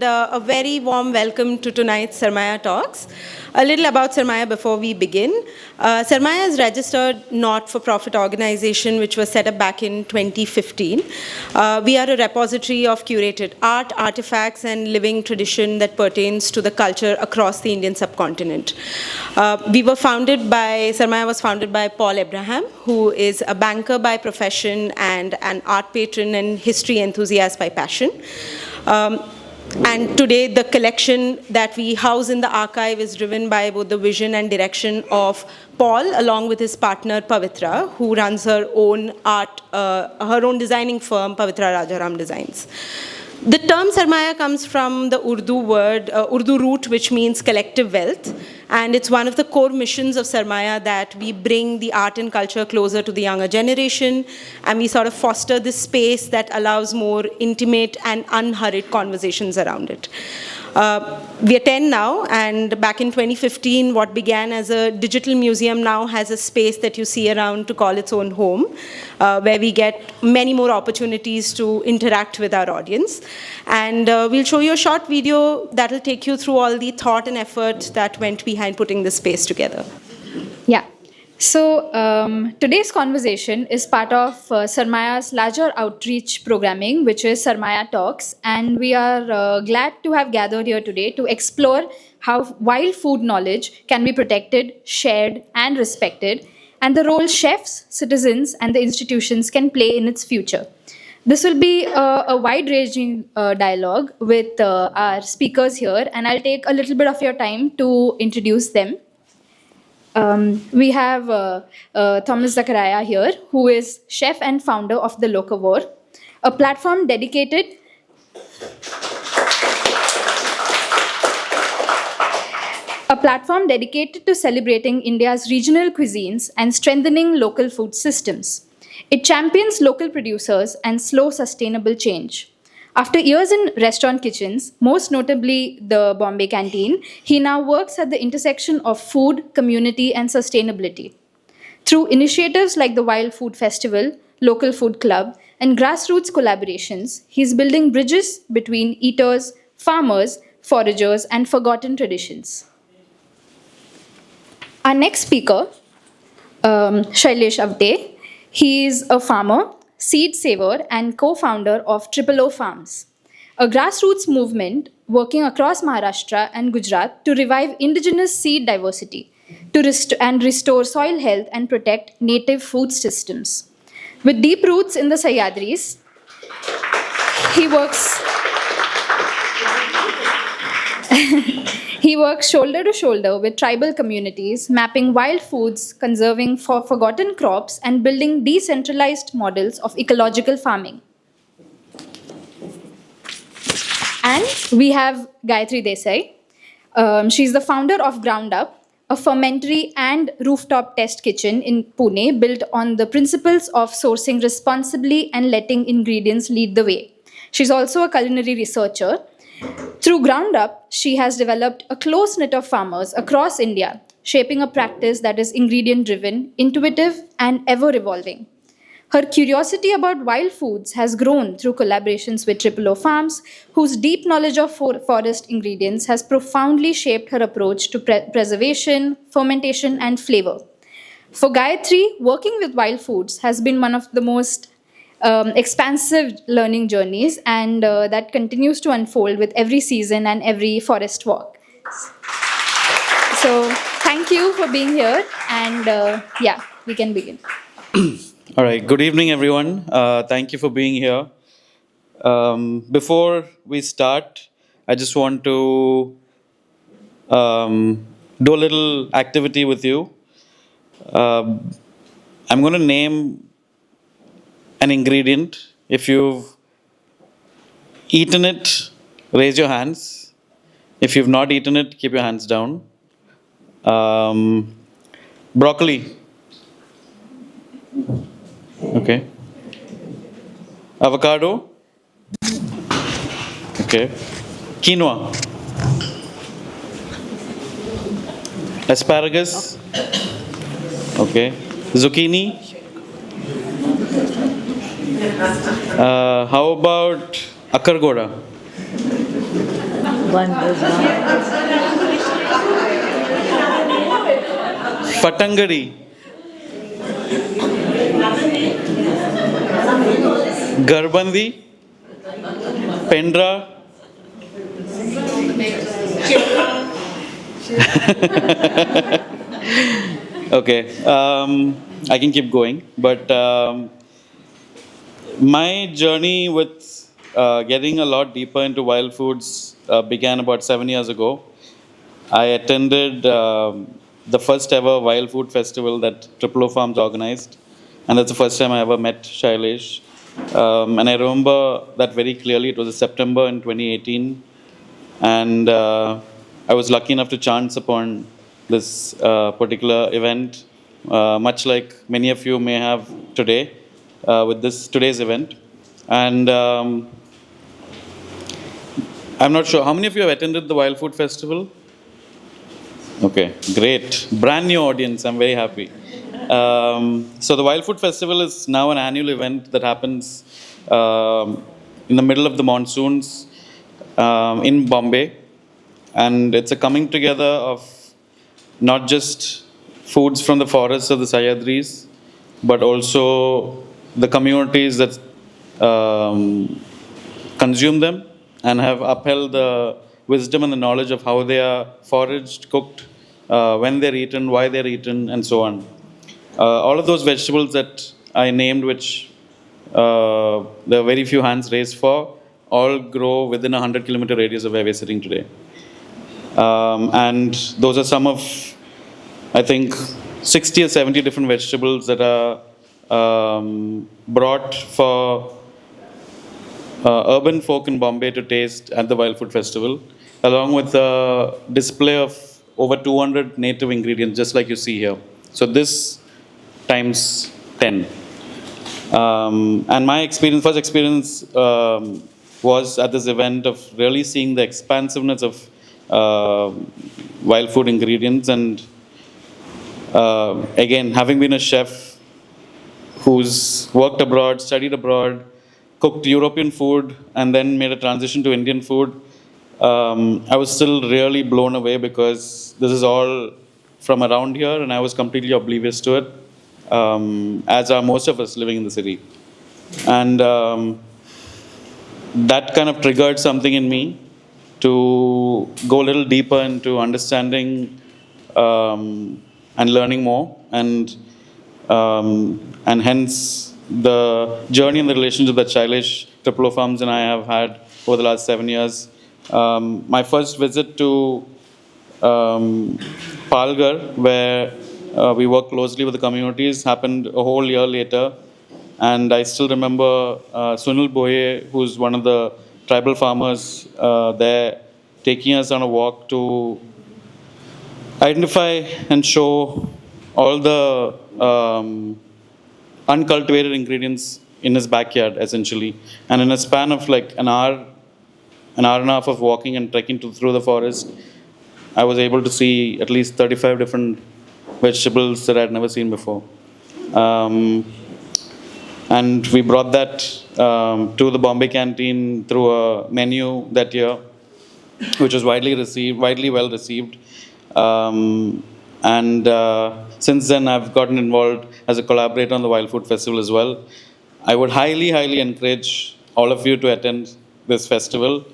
and a very warm welcome to tonight's Sarmaya Talks. A little about Sarmaya before we begin. Sarmaya is registered not-for-profit organization which was set up back in 2015. We are a repository of curated art, artifacts, and living tradition that pertains to the culture across the Indian subcontinent. Sarmaya was founded by Paul Abraham, who is a banker by profession and an art patron and history enthusiast by passion. And today, the collection that we house in the archive is driven by both the vision and direction of Paul, along with his partner Pavitra, who runs her own designing firm, Pavitra Rajaram Designs. The term Sarmaya comes from the Urdu root, which means collective wealth. And it's one of the core missions of Sarmaya that we bring the art and culture closer to the younger generation, and we sort of foster this space that allows more intimate and unhurried conversations around it. We are 10 now, and back in 2015, what began as a digital museum now has a space that you see around to call its own home, where we get many more opportunities to interact with our audience. And we'll show you a short video that will take you through all the thought and effort that went behind putting this space together. Yeah. So today's conversation is part of Sarmaya's larger outreach programming, which is Sarmaya Talks. And we are glad to have gathered here today to explore how wild food knowledge can be protected, shared, and respected, and the role chefs, citizens, and the institutions can play in its future. This will be a wide-ranging dialogue with our speakers here, and I'll take a little bit of your time to introduce them. We have Thomas Zacharias here, who is chef and founder of the Locavore, a platform dedicated to celebrating India's regional cuisines and strengthening local food systems. It champions local producers and slow sustainable change. After years in restaurant kitchens, most notably the Bombay Canteen, he now works at the intersection of food, community, and sustainability. Through initiatives like the Wild Food Festival, Local Food Club, and grassroots collaborations, he's building bridges between eaters, farmers, foragers, and forgotten traditions. Our next speaker, Shailesh Awate. He is a farmer, seed saver, and co-founder of OOO Farms, a grassroots movement working across Maharashtra and Gujarat to revive indigenous seed diversity and restore soil health and protect native food systems. With deep roots in the Sahyadris, he works shoulder to shoulder with tribal communities, mapping wild foods, conserving forgotten crops, and building decentralized models of ecological farming. And we have Gayatri Desai. She's the founder of Ground Up, a fermentary and rooftop test kitchen in Pune built on the principles of sourcing responsibly and letting ingredients lead the way. She's also a culinary researcher. Through Ground Up, she has developed a close knit of farmers across India, shaping a practice that is ingredient-driven, intuitive, and ever-evolving. Her curiosity about wild foods has grown through collaborations with OOO Farms, whose deep knowledge of forest ingredients has profoundly shaped her approach to preservation, fermentation, and flavor. For Gayatri, working with wild foods has been one of the most expansive learning journeys, and that continues to unfold with every season and every forest walk. So thank you for being here, and we can begin. All right, good evening, everyone. Thank you for being here. Before we start, I just want to do a little activity with you. I'm going to name an ingredient. If you've eaten it, raise your hands. If you've not eaten it, keep your hands down. Broccoli. Okay. Avocado. Okay. Quinoa. Asparagus. Okay. Zucchini. How about akargoda? One is one. Patangadi, Garbandi, Pendra, okay, I can keep going, but my journey with getting a lot deeper into wild foods began about 7 years ago. I attended the first ever wild food festival that OOO Farms organized, and that's the first time I ever met Shailesh. And I remember that very clearly. It was September in 2018, and I was lucky enough to chance upon this particular event, much like many of you may have today with this today's event. And I'm not sure how many of you have attended the Wild Food Festival. Okay, great. Brand new audience. I'm very happy. So the Wild Food Festival is now an annual event that happens in the middle of the monsoons in Bombay. And it's a coming together of not just foods from the forests of the Sahyadris, but also the communities that consume them and have upheld the wisdom and the knowledge of how they are foraged, cooked, when they're eaten, why they're eaten, and so on. All of those vegetables that I named, which there are very few hands raised for, all grow within a 100-kilometer radius of where we're sitting today. And those are some of, I think, 60 or 70 different vegetables that are brought for urban folk in Bombay to taste at the Wild Food Festival, along with a display of over 200 native ingredients, just like you see here. So this times 10. And my first experience was at this event of really seeing the expansiveness of wild food ingredients. And again, having been a chef who's worked abroad, studied abroad, cooked European food, and then made a transition to Indian food, I was still really blown away because this is all from around here, and I was completely oblivious to it, as are most of us living in the city. And that kind of triggered something in me to go a little deeper into understanding and learning more, and hence the journey and the relationship that Shailesh, OOO Farms, and I have had over the last 7 years. My first visit to Palghar, where we work closely with the communities, happened a whole year later. And I still remember Sunil Boye, who's one of the tribal farmers there, taking us on a walk to identify and show all the uncultivated ingredients in his backyard, essentially. And in a span of like an hour and a half of walking and trekking through the forest, I was able to see at least 35 different vegetables that I had never seen before. And we brought that to the Bombay canteen through a menu that year, which was widely well received. And since then, I've gotten involved as a collaborator on the Wild Food Festival as well. I would highly, highly encourage all of you to attend this festival.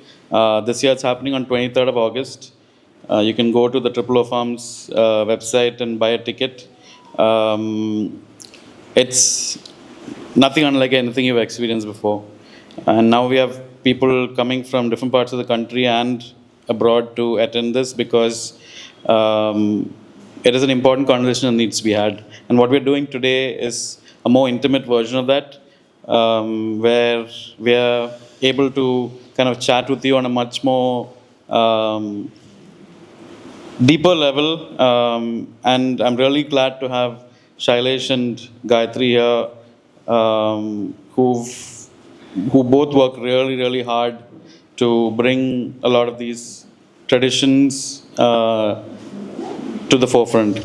This year, it's happening on 23rd of August. You can go to the OOO Farms website and buy a ticket. It's nothing unlike anything you've experienced before. And now we have people coming from different parts of the country and abroad to attend this because it is an important conversation that needs to be had. And what we're doing today is a more intimate version of that, where we are able to kind of chat with you on a much more deeper level. And I'm really glad to have Shailesh and Gayatri here, who both work really, really hard to bring a lot of these traditions to the forefront.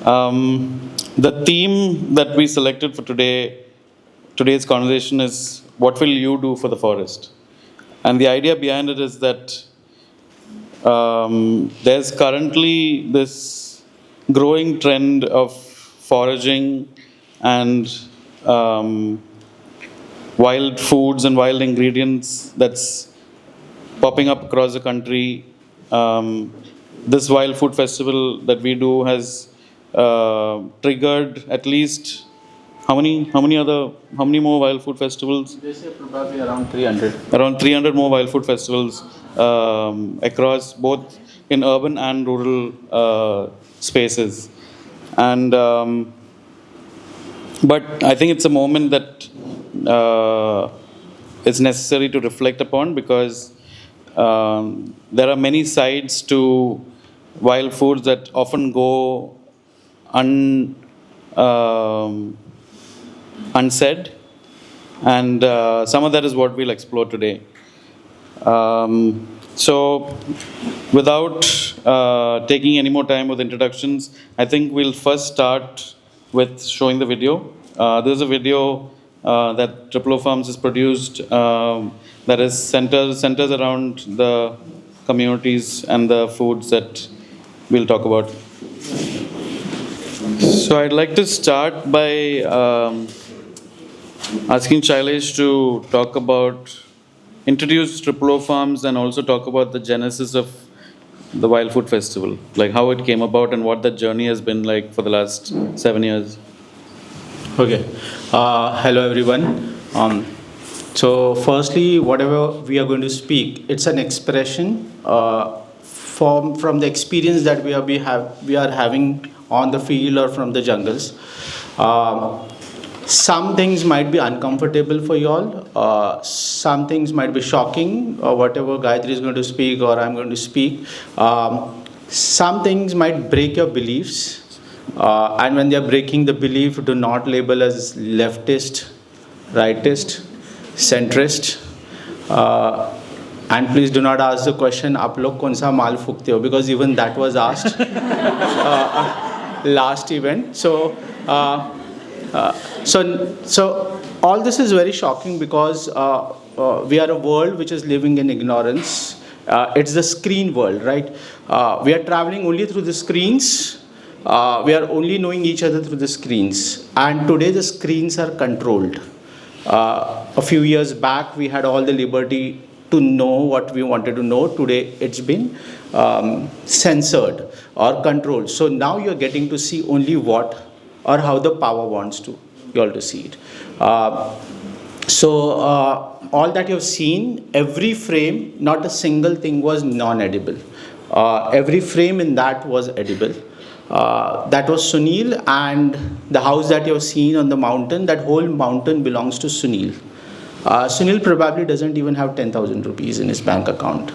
The theme that we selected for today's conversation is, what will you do for the forest? And the idea behind it is that there's currently this growing trend of foraging and wild foods and wild ingredients that's popping up across the country. This wild food festival that we do has triggered at least how many more wild food festivals? They say probably around 300. Around 300 more wild food festivals across both in urban and rural spaces. And but I think it's a moment that it's necessary to reflect upon, because there are many sides to wild foods that often go unsaid, and some of that is what we'll explore today. So, without taking any more time with introductions, I think we'll first start with showing the video. There's a video that OOO Farms has produced that is centers around the communities and the foods that we'll talk about. So I'd like to start by asking Shailesh to introduce OOO Farms and also talk about the genesis of the Wild Food Festival, like how it came about and what that journey has been like for the last 7 years. Okay. Hello, everyone. So, firstly, whatever we are going to speak, it's an expression from the experience that we are having on the field or from the jungles. Some things might be uncomfortable for you all. Some things might be shocking, or whatever Gayatri is going to speak or I'm going to speak. Some things might break your beliefs. And when they are breaking the belief, do not label as leftist, rightist, centrist. And please do not ask the question, "Aap log kaun sa maal fukte ho?" Because even that was asked last event. So all this is very shocking because we are a world which is living in ignorance. It's the screen world, right? We are traveling only through the screens. We are only knowing each other through the screens. And today the screens are controlled. A few years back, we had all the liberty to know what we wanted to know. Today, it's been censored or controlled. So now you're getting to see only what or how the power wants you all to see it. All that you've seen, every frame, not a single thing was non-edible. Every frame in that was edible. That was Sunil, and the house that you've seen on the mountain, that whole mountain belongs to Sunil. Sunil probably doesn't even have 10,000 rupees in his bank account.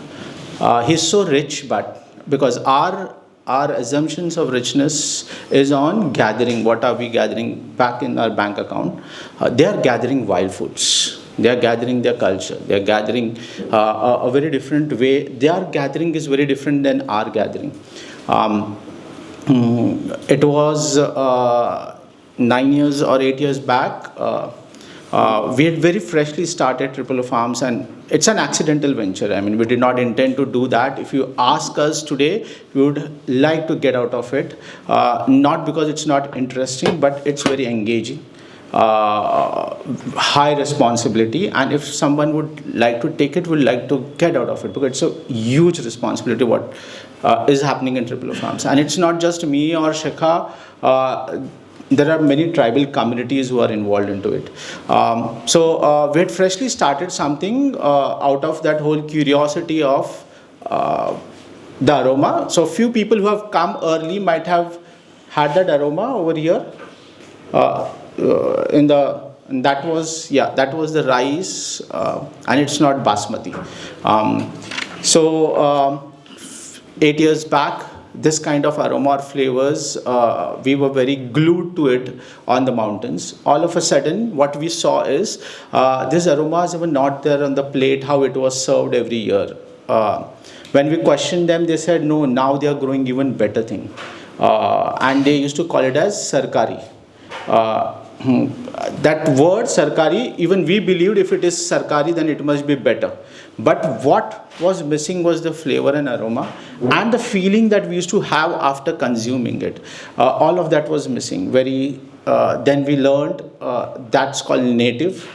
He's so rich, but because our assumptions of richness is on gathering. What are we gathering back in our bank account? They are gathering wild foods. They are gathering their culture. They are gathering a very different way. Their gathering is very different than our gathering. It was 9 years or 8 years back. We had very freshly started OOO Farms, and it's an accidental venture. I mean, we did not intend to do that. If you ask us today, we would like to get out of it. Not because it's not interesting, but it's very engaging. High responsibility, and if someone would like to take it, would like to get out of it, because it's a huge responsibility what is happening in OOO Farms. And it's not just me or Shekha. There are many tribal communities who are involved into it. We had freshly started something out of that whole curiosity of the aroma. So few people who have come early might have had that aroma over here. That was the rice, and it's not basmati. 8 years back, this kind of aroma or flavors, we were very glued to it on the mountains. All of a sudden, what we saw is these aromas were not there on the plate how it was served every year. When we questioned them, they said no, now they are growing even better thing, and they used to call it as sarkari. that word sarkari, even we believed if it is sarkari, then it must be better. But what was missing was the flavor and aroma and the feeling that we used to have after consuming it. All of that was missing. Then we learned that's called native,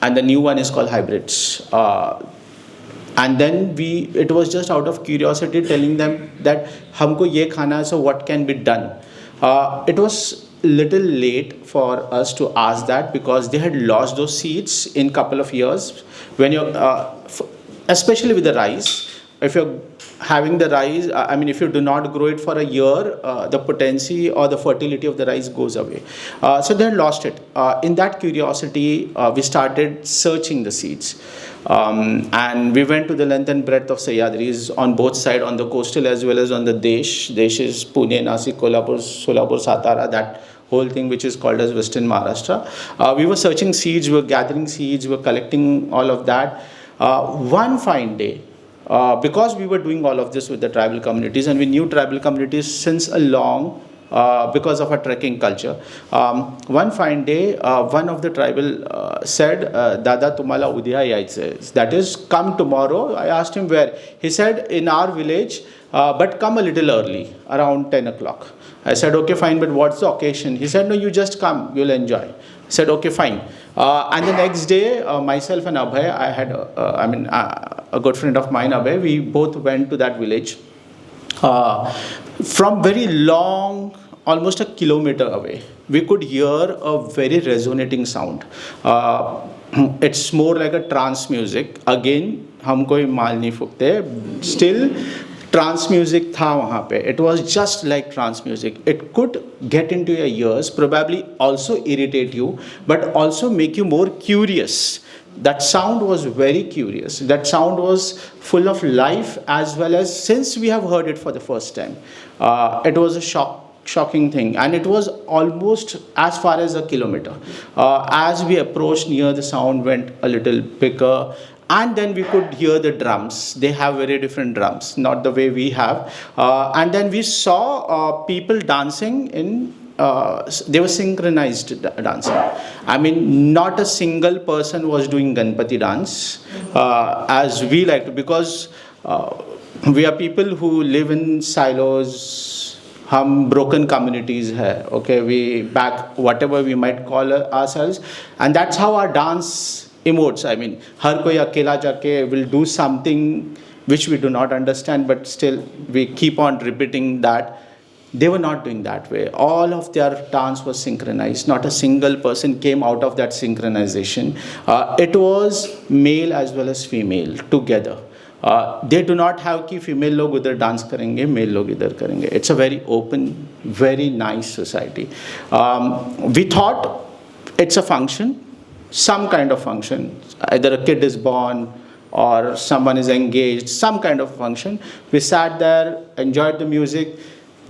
and the new one is called hybrids. And then it was just out of curiosity telling them that humko ye khana hai, so what can be done. It was little late for us to ask that because they had lost those seeds in couple of years. When you're especially with the rice, if you're having the rice, if you do not grow it for a year, the potency or the fertility of the rice goes away. So they had lost it. In that curiosity, we started searching the seeds. And we went to the length and breadth of Sahyadris on both sides, on the coastal as well as on the Desh. Desh is Pune, Nasik, Kolhapur, Solapur, Satara, that whole thing which is called as Western Maharashtra. We were searching seeds, we were gathering seeds, we were collecting all of that. One fine day, because we were doing all of this with the tribal communities, and we knew tribal communities since a long because of our trekking culture. One fine day, one of the tribal said, Dada tumala udya yaitse. That is, come tomorrow. I asked him where. He said, in our village, but come a little early, around 10 o'clock. I said, okay, fine, but what's the occasion? He said, no, you just come, you'll enjoy. I said, okay, fine. And the next day, myself and Abhay, I had, a good friend of mine, Abhay, we both went to that village. From very long, almost a kilometer away, we could hear a very resonating sound. It's more like a trance music. Again, hum koi mal nahi fukte. Still, trance music tha wahan pe. It was just like trance music. It could get into your ears, probably also irritate you, but also make you more curious. That sound was very curious. That sound was full of life, as well as, since we have heard it for the first time, it was a shocking thing, and it was almost as far as a kilometer. As we approached near, the sound went a little bigger, and then we could hear the drums. They have very different drums, not the way we have. And then we saw people dancing in they were synchronized dancing. Not a single person was doing Ganpati dance as we like to, because we are people who live in silos. Hum broken communities hai. Okay, we back whatever we might call ourselves, and that's how our dance emotes. Har koi akela jaake will do something which we do not understand, but still we keep on repeating that. They were not doing that way. All of their dance was synchronized. Not a single person came out of that synchronization. It was male as well as female together. They do not have ki female log udhar dance karenge, male log idhar karenge. It's a very open, very nice society. We thought it's a function, some kind of function. Either a kid is born or someone is engaged, some kind of function. We sat there, enjoyed the music.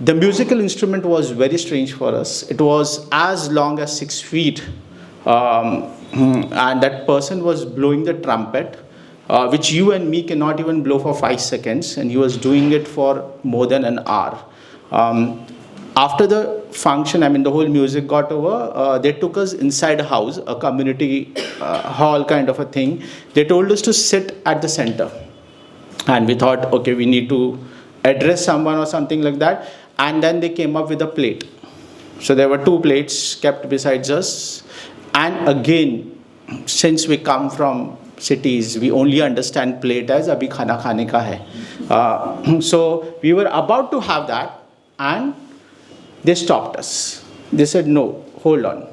The musical instrument was very strange for us. It was as long as 6 feet, and that person was blowing the trumpet, which you and me cannot even blow for 5 seconds, and he was doing it for more than an hour. After the function, the whole music got over, they took us inside a house, a community hall kind of a thing. They told us to sit at the center, and we thought, okay, we need to address someone or something like that. And then they came up with a plate. So there were 2 plates kept besides us. And again, since we come from cities, we only understand plate as abhi khana khane ka hai. So we were about to have that, and they stopped us. They said, no, hold on.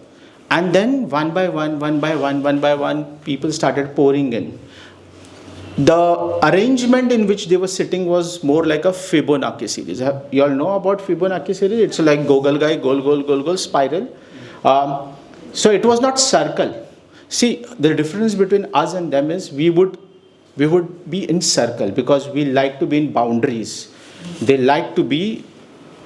And then one by one, people started pouring in. The arrangement in which they were sitting was more like a Fibonacci series. You all know about Fibonacci series? It's like Gogalgai, goal, spiral. So it was not circle. See, the difference between us and them is we would be in circle because we like to be in boundaries. They like to be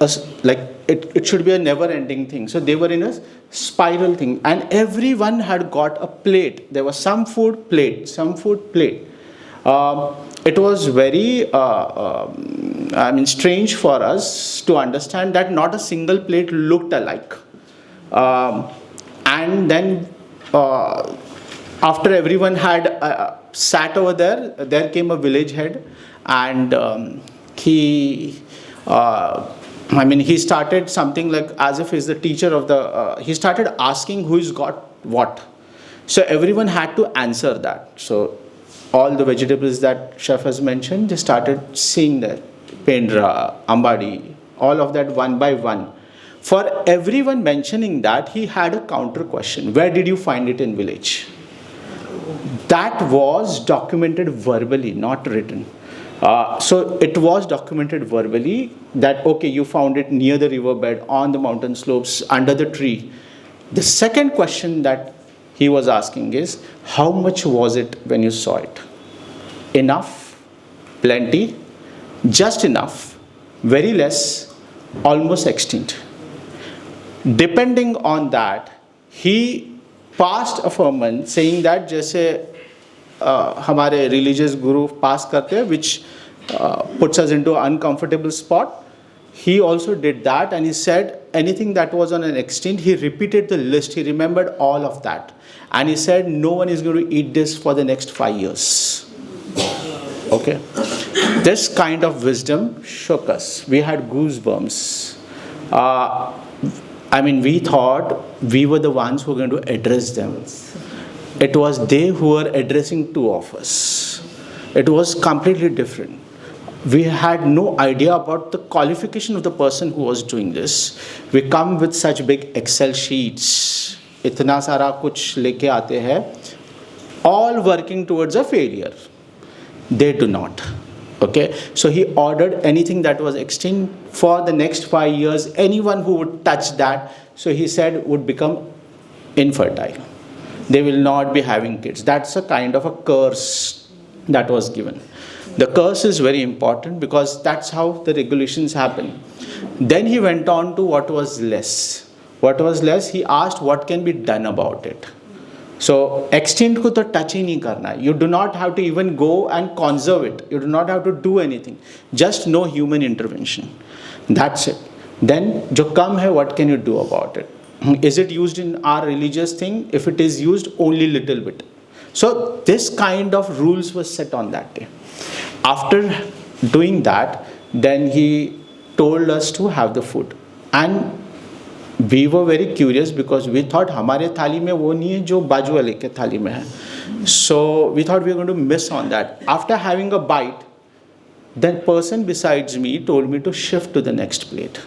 it should be a never-ending thing. So they were in a spiral thing, and everyone had got a plate. There was some food plate, some food plate. It was very strange for us to understand that not a single plate looked alike. And then after everyone had sat over there, there came a village head, and he started something like as if he's the teacher of the, he started asking who's got what. So everyone had to answer that. So all the vegetables that chef has mentioned, they started seeing that, Pendra, Ambadi, all of that one by one. For everyone mentioning that, he had a counter question. Where did you find it in village? That was documented verbally, not written. So it was documented verbally that, okay, you found it near the riverbed, on the mountain slopes, under the tree. The second question that he was asking is, how much was it when you saw it? Enough, plenty, just enough, very less, almost extinct. Depending on that, he passed a ferment saying that जैसे हमारे religious guru pass करते हैं, which puts us into an uncomfortable spot. He also did that, and he said anything that was on an extinct, he repeated the list, he remembered all of that. And he said no one is going to eat this for the next 5 years. Okay. This kind of wisdom shook us. We had goosebumps. We thought we were the ones who were going to address them. It was they who were addressing two of us. It was completely different. We had no idea about the qualification of the person who was doing this. We come with such big Excel sheets. इतना सारा कुछ लेके आते हैं, all working towards a failure. They do not. Okay, so he ordered anything that was extinct for the next 5 years. Anyone who would touch that, so he said, would become infertile. They will not be having kids. That's a kind of a curse that was given. The curse is very important because that's how the regulations happen. Then he went on to what was less. What was less, he asked what can be done about it. So extinct को तो touch ही नहीं करना है. You do not have to even go and conserve it. You do not have to do anything. Just no human intervention. That's it. Then जो कम है, what can you do about it? Is it used in our religious thing? If it is used, only little bit. So this kind of rules was set on that day. After doing that, then he told us to have the food. And we were very curious because we thought हमारे थाली में वो नहीं है जो बाजू वाले के थाली में है. So we thought we were going to miss on that. After having a bite, that person besides me told me to shift to the next plate.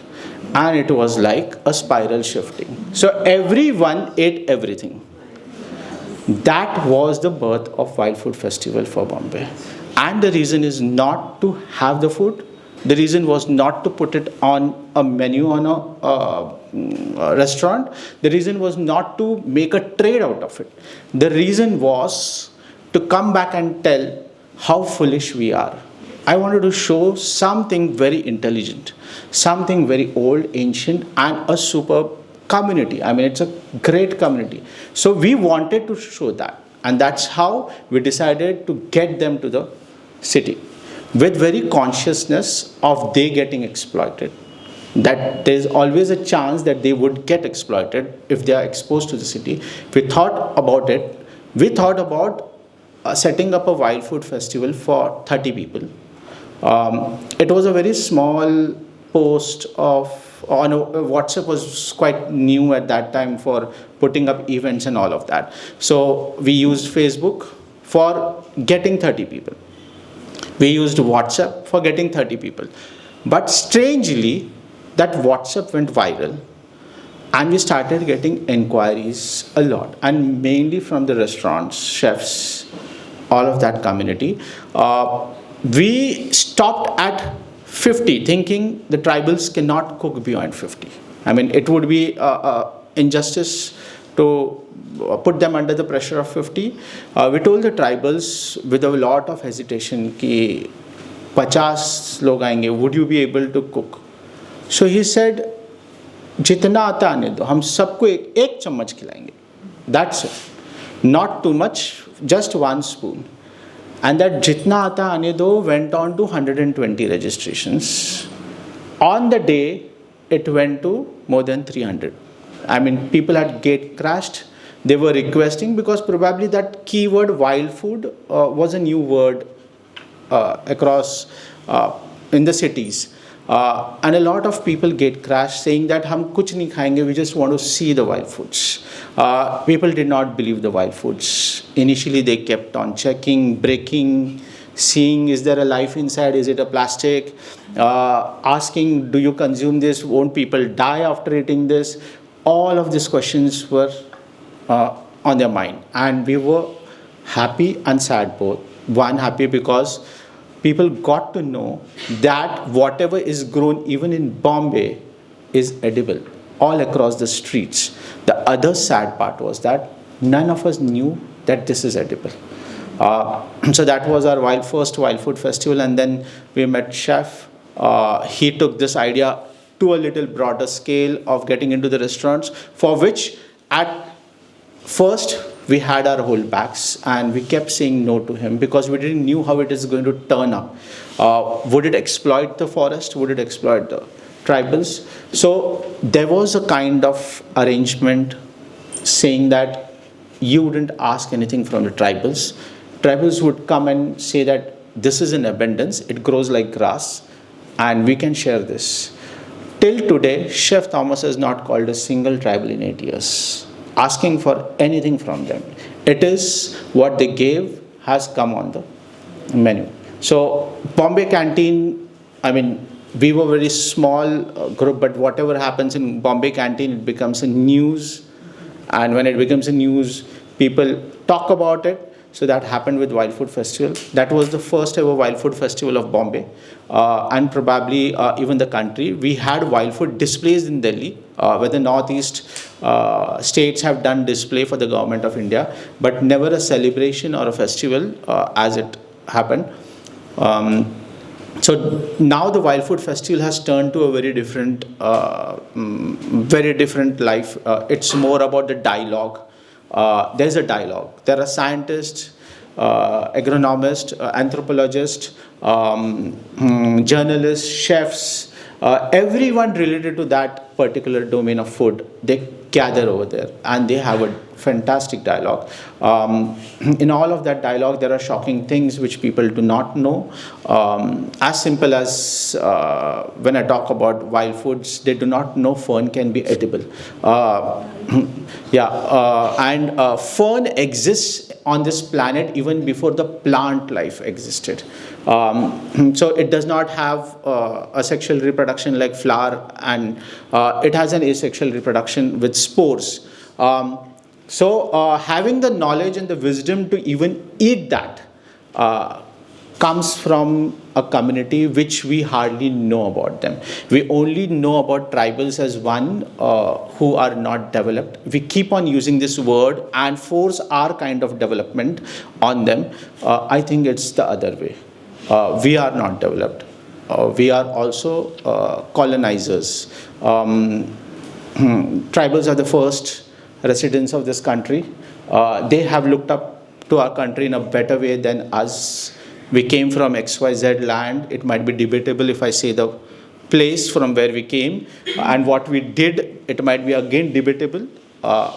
And it was like a spiral shifting. So everyone ate everything. That was the birth of Wild Food Festival for Bombay. And the reason is not to have the food. The reason was not to put it on a menu on a restaurant. The reason was not to make a trade out of it. The reason was to come back and tell how foolish we are. I wanted to show something very intelligent, something very old, ancient, and a superb community. It's a great community. So we wanted to show that. And that's how we decided to get them to the city, with very consciousness of they getting exploited. That there's always a chance that they would get exploited if they are exposed to the city. We thought about it. We thought about setting up a wild food festival for 30 people. It was a very small post on WhatsApp was quite new at that time for putting up events and all of that. So we used Facebook for getting 30 people. We used WhatsApp for getting 30 people. But strangely, that WhatsApp went viral. And we started getting inquiries a lot. And mainly from the restaurants, chefs, all of that community. We stopped at 50, thinking the tribals cannot cook beyond 50. It would be injustice to put them under the pressure of 50. We told the tribals with a lot of hesitation कि 50 लोग आएंगे, would you be able to cook? So he said, जितना आता आने दो, हम सबको एक चम्मच खिलाएंगे. That's it. Not too much, just 1 spoon. And that jitna aata aane do went on to 120 registrations. On the day, it went to more than 300. I mean, people had gate crashed. They were requesting because probably that keyword wild food was a new word across in the cities. And a lot of people get crashed saying that hum kuch nahi khayenge, we just want to see the wild foods. People did not believe the wild foods. Initially, they kept on checking, breaking, seeing is there a life inside, is it a plastic, asking do you consume this, won't people die after eating this. All of these questions were on their mind, and we were happy and sad both. One, happy because people got to know that whatever is grown even in Bombay is edible all across the streets. The other sad part was that none of us knew that this is edible. So that was our first wild food festival, and then we met Chef. He took this idea to a little broader scale of getting into the restaurants, for which at first we had our holdbacks and we kept saying no to him because we didn't knew how it is going to turn up. Would it exploit the forest? Would it exploit the tribals? So there was a kind of arrangement saying that you wouldn't ask anything from the tribals. Tribals would come and say that this is in abundance, it grows like grass, and we can share this. Till today, Chef Thomas has not called a single tribal in 8 years, asking for anything from them. It is what they gave has come on the menu. So Bombay Canteen, I mean, we were a very small group, but whatever happens in Bombay Canteen, it becomes a news. And when it becomes a news, people talk about it. So that happened with Wild Food Festival. That was the first ever Wild Food Festival of Bombay, and probably even the country. We had wild food displays in Delhi, where the northeast states have done display for the government of India, but never a celebration or a festival as it happened. So now the Wild Food Festival has turned to a very different life. It's more about the dialogue. There's a dialogue. There are scientists, agronomists, anthropologists, journalists, chefs, everyone related to that particular domain of food. They gather over there and they have a fantastic dialogue. In all of that dialogue, there are shocking things which people do not know. As simple as when I talk about wild foods, they do not know fern can be edible. And fern exists on this planet even before the plant life existed. So it does not have a sexual reproduction like flower, and it has an asexual reproduction with spores. So having the knowledge and the wisdom to even eat that comes from a community which we hardly know about them. We only know about tribals as one who are not developed. We keep on using this word and force our kind of development on them. I think it's the other way. We are not developed. We are also colonizers. Tribals are the first residents of this country. They have looked up to our country in a better way than us. We came from XYZ land. It might be debatable if I say the place from where we came, and what we did, it might be again debatable.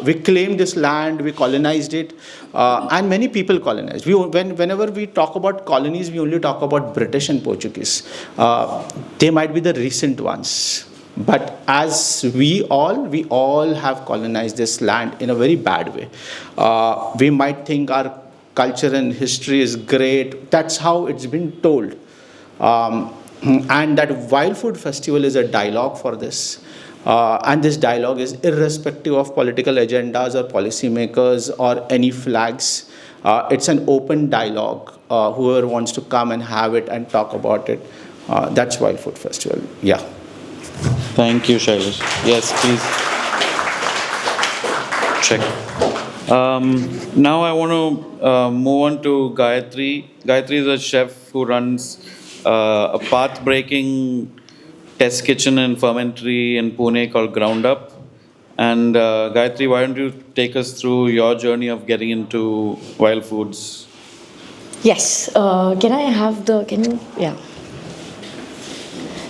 We claimed this land, we colonized it, and many people colonized. Whenever we talk about colonies, we only talk about British and Portuguese. They might be the recent ones. But as we all have colonized this land in a very bad way. We might think our culture and history is great. That's how it's been told. And that Wild Food Festival is a dialogue for this. And this dialogue is irrespective of political agendas or policymakers or any flags. It's an open dialogue. Whoever wants to come and have it and talk about it, that's Wild Food Festival. Yeah. Thank you, Shailesh. Yes, please. Check. Now I want to move on to Gayatri. Gayatri is a chef who runs a path-breaking test kitchen and fermentary in Pune called Ground Up. And Gayatri, why don't you take us through your journey of getting into wild foods? Yes. Yeah.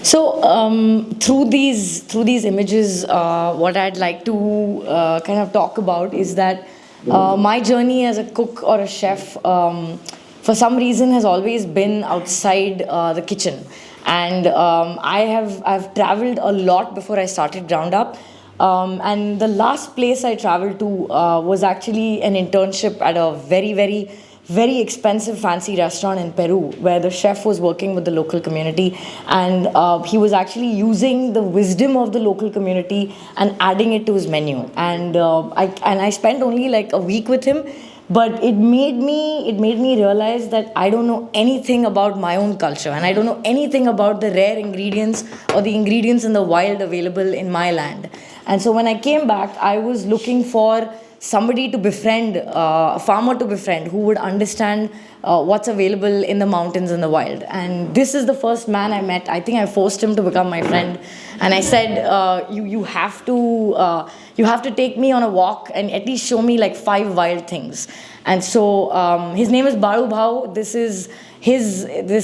So through these images, what I'd like to kind of talk about is that my journey as a cook or a chef, for some reason, has always been outside the kitchen, and I've traveled a lot before I started Ground Up. And the last place I traveled to was actually an internship at a very, very, very expensive fancy restaurant in Peru, where the chef was working with the local community, and he was actually using the wisdom of the local community and adding it to his menu. And I spent only like a week with him, but it made me realize that I don't know anything about my own culture, and I don't know anything about the rare ingredients or the ingredients in the wild available in my land. And so when I came back, I was looking for somebody to befriend, a farmer to befriend, who would understand what's available in the mountains and the wild. And this is the first man I met. I think I forced him to become my friend, and I said, you have to take me on a walk and at least show me like 5 wild things. And so his name is Baru Bhau. This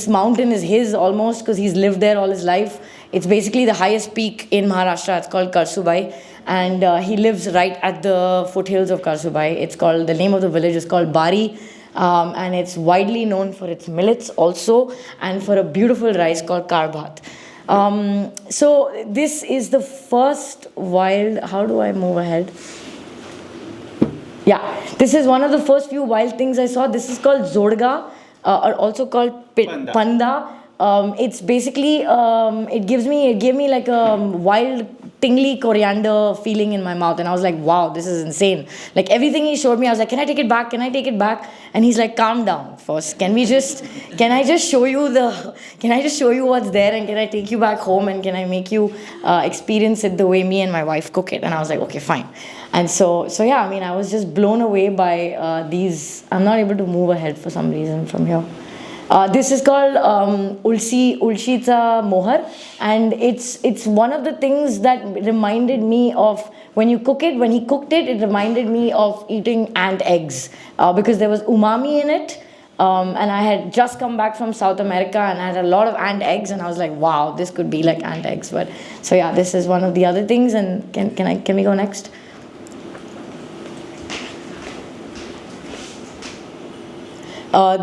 mountain is his almost, because he's lived there all his life. It's basically the highest peak in Maharashtra. It's called Karsubai, and he lives right at the foothills of Karsubai. The name of the village is called Bari, and it's widely known for its millets also, and for a beautiful rice called Karbhat. So this is the first wild. How do I move ahead? Yeah, this is one of the first few wild things I saw. This is called Zodga, or also called Panda. It's basically, it gave me like a wild tingly coriander feeling in my mouth, and I was like, wow, this is insane. Like everything he showed me, I was like, can I take it back? And he's like, calm down first. Can I just show you what's there, and can I take you back home, and can I make you experience it the way me and my wife cook it? And I was like, okay, fine. And so yeah, I mean, I was just blown away by these. I'm not able to move ahead for some reason from here. This is called Ulshitsa Mohar, and it's one of the things that reminded me of when he cooked it, it reminded me of eating ant eggs, because there was umami in it, and I had just come back from South America and I had a lot of ant eggs, and I was like, wow, this could be like ant eggs. But so yeah, this is one of the other things. And can we go next?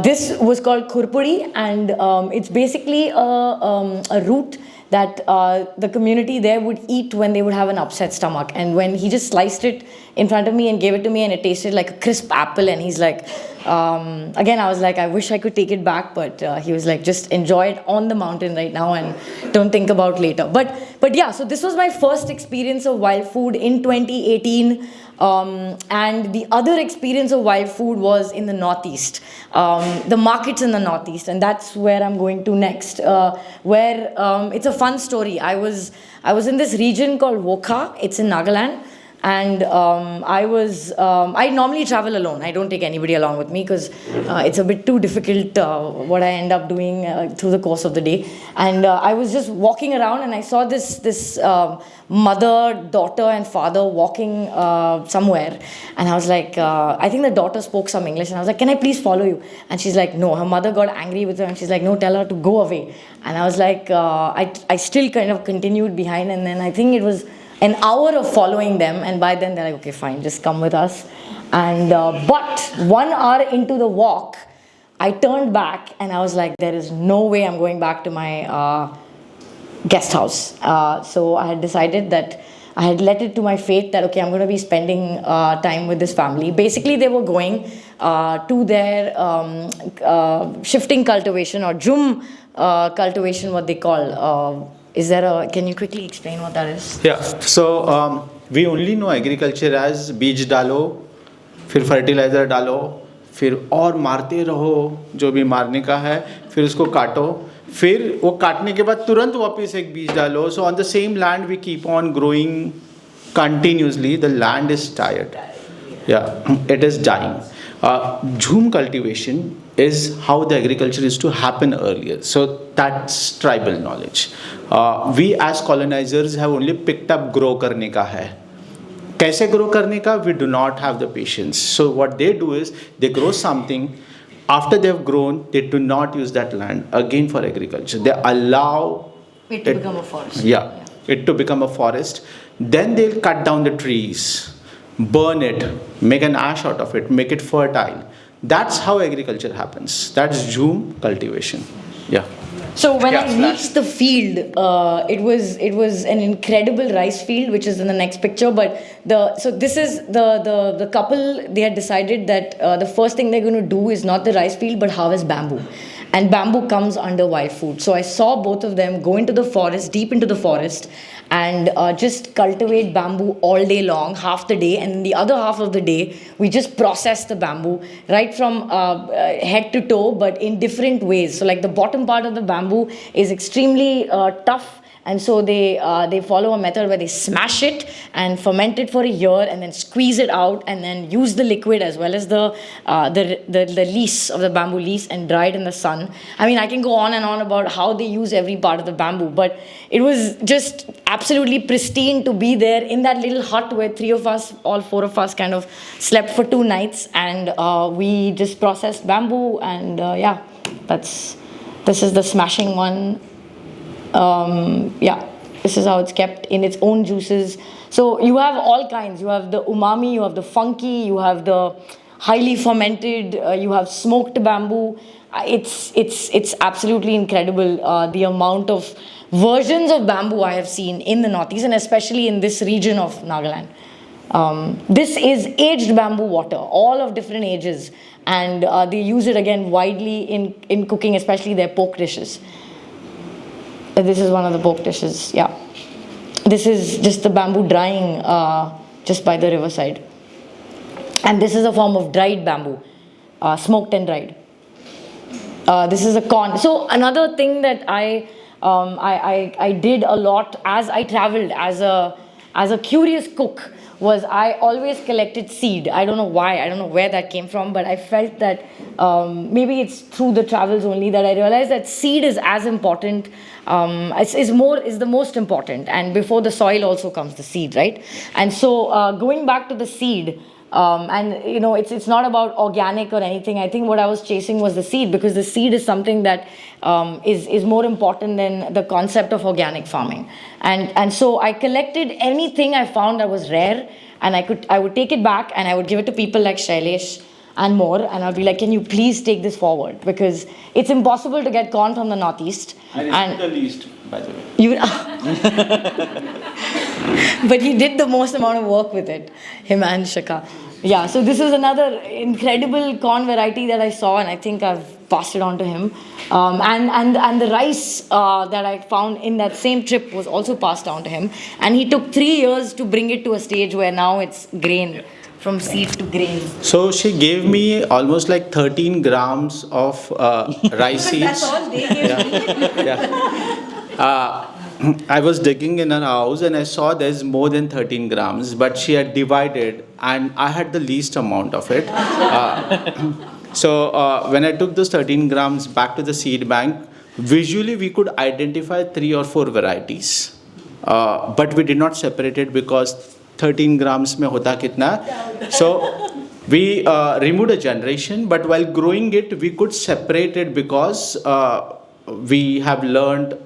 This was called kurpuri, and it's basically a root that the community there would eat when they would have an upset stomach. And when he just sliced it in front of me and gave it to me, and it tasted like a crisp apple, and he's like, again, I was like, I wish I could take it back, but he was like, just enjoy it on the mountain right now and don't think about later. But yeah, so this was my first experience of wild food in 2018. And the other experience of wild food was in the Northeast, the markets in the Northeast, and that's where I'm going to next, where it's a fun story. I was in this region called Wokha. It's in Nagaland. And I normally travel alone. I don't take anybody along with me because it's a bit too difficult what I end up doing through the course of the day. And I was just walking around, and I saw this mother, daughter, and father walking somewhere. And I was like, I think the daughter spoke some English, and I was like, can I please follow you? And she's like, no. Her mother got angry with her, and she's like, no, tell her to go away. And I was like, I still kind of continued behind, and then I think it was an hour of following them, and by then they're like, okay, fine, just come with us. And but 1 hour into the walk, I turned back, and I was like, there is no way I'm going back to my guest house. So I had decided that I had let it to my fate that, okay, I'm going to be spending time with this family. Basically, they were going to their shifting cultivation, or jum cultivation, what they call. Can you quickly explain what that is? Yeah, so we only know agriculture as बीज डालो, फिर fertilizer डालो, फिर और मारते रहो जो भी मारने का है, फिर उसको काटो, फिर वो काटने के बाद तुरंत वापस एक बीज डालो. So on the same land we keep on growing continuously. The land is tired. Yeah, it is dying. Jhum cultivation is how the agriculture used to happen earlier. So that's tribal knowledge. We as colonizers have only picked up grow करने का है. कैसे grow करने का? We do not have the patience. So what they do is they grow something. After they have grown, they do not use that land again for agriculture. They allow It to become a forest. Yeah, it to become a forest. Then they'll cut down the trees, burn it, make an ash out of it, make it fertile. That's how agriculture happens. That's Zoom cultivation. Yeah. So when Yeah, I reached the field, it was an incredible rice field, which is in the next picture. But this is the couple. They had decided that the first thing they're going to do is not the rice field, but harvest bamboo. And bamboo comes under wild food. So I saw both of them go into the forest, deep into the forest, and just cultivate bamboo all day long, half the day, and the other half of the day we just process the bamboo right from head to toe, but in different ways. So like the bottom part of the bamboo is extremely tough, and so they follow a method where they smash it and ferment it for a year and then squeeze it out and then use the liquid as well as the leaves of the bamboo leaves and dry it in the sun. I mean, I can go on and on about how they use every part of the bamboo, but it was just absolutely pristine to be there in that little hut where all four of us kind of slept for 2 nights, and we just processed bamboo, and this is the smashing one. This is how it's kept in its own juices. So you have all kinds. You have the umami, you have the funky, you have the highly fermented, you have smoked bamboo. It's absolutely incredible the amount of versions of bamboo I have seen in the Northeast, and especially in this region of Nagaland. This is aged bamboo water, all of different ages, and they use it again widely in cooking, especially their pork dishes. This is one of the pork dishes, yeah. This is just the bamboo drying just by the riverside. And this is a form of dried bamboo, smoked and dried. This is a corn. So another thing that I did a lot as I traveled as a curious cook was I always collected seed. I don't know why, I don't know where that came from, but I felt that maybe it's through the travels only that I realized that seed is as important, is the most important, and before the soil also comes the seed, right? And so going back to the seed, and you know, it's not about organic or anything. I think what I was chasing was the seed, because the seed is something that is more important than the concept of organic farming. And so I collected anything I found that was rare, and I would take it back and I would give it to people like Shailesh and more, and I'd be like, can you please take this forward, because it's impossible to get corn from the Northeast. I received the least, by the way. You, but he did the most amount of work with it, him and Shaka. Yeah, so this is another incredible corn variety that I saw, and I think I've passed it on to him. And the rice that I found in that same trip was also passed down to him. And he took 3 years to bring it to a stage where now it's grain, from seed to grain. So she gave me almost like 13 grams of rice seeds. That's all they gave me. Yeah. I was digging in her house and I saw there's more than 13 grams, but she had divided and I had the least amount of it. So when I took those 13 grams back to the seed bank, visually we could identify 3 or 4 varieties, but we did not separate it because 13 grams mein hota kitna. So we removed a generation, but while growing it, we could separate it because we have learned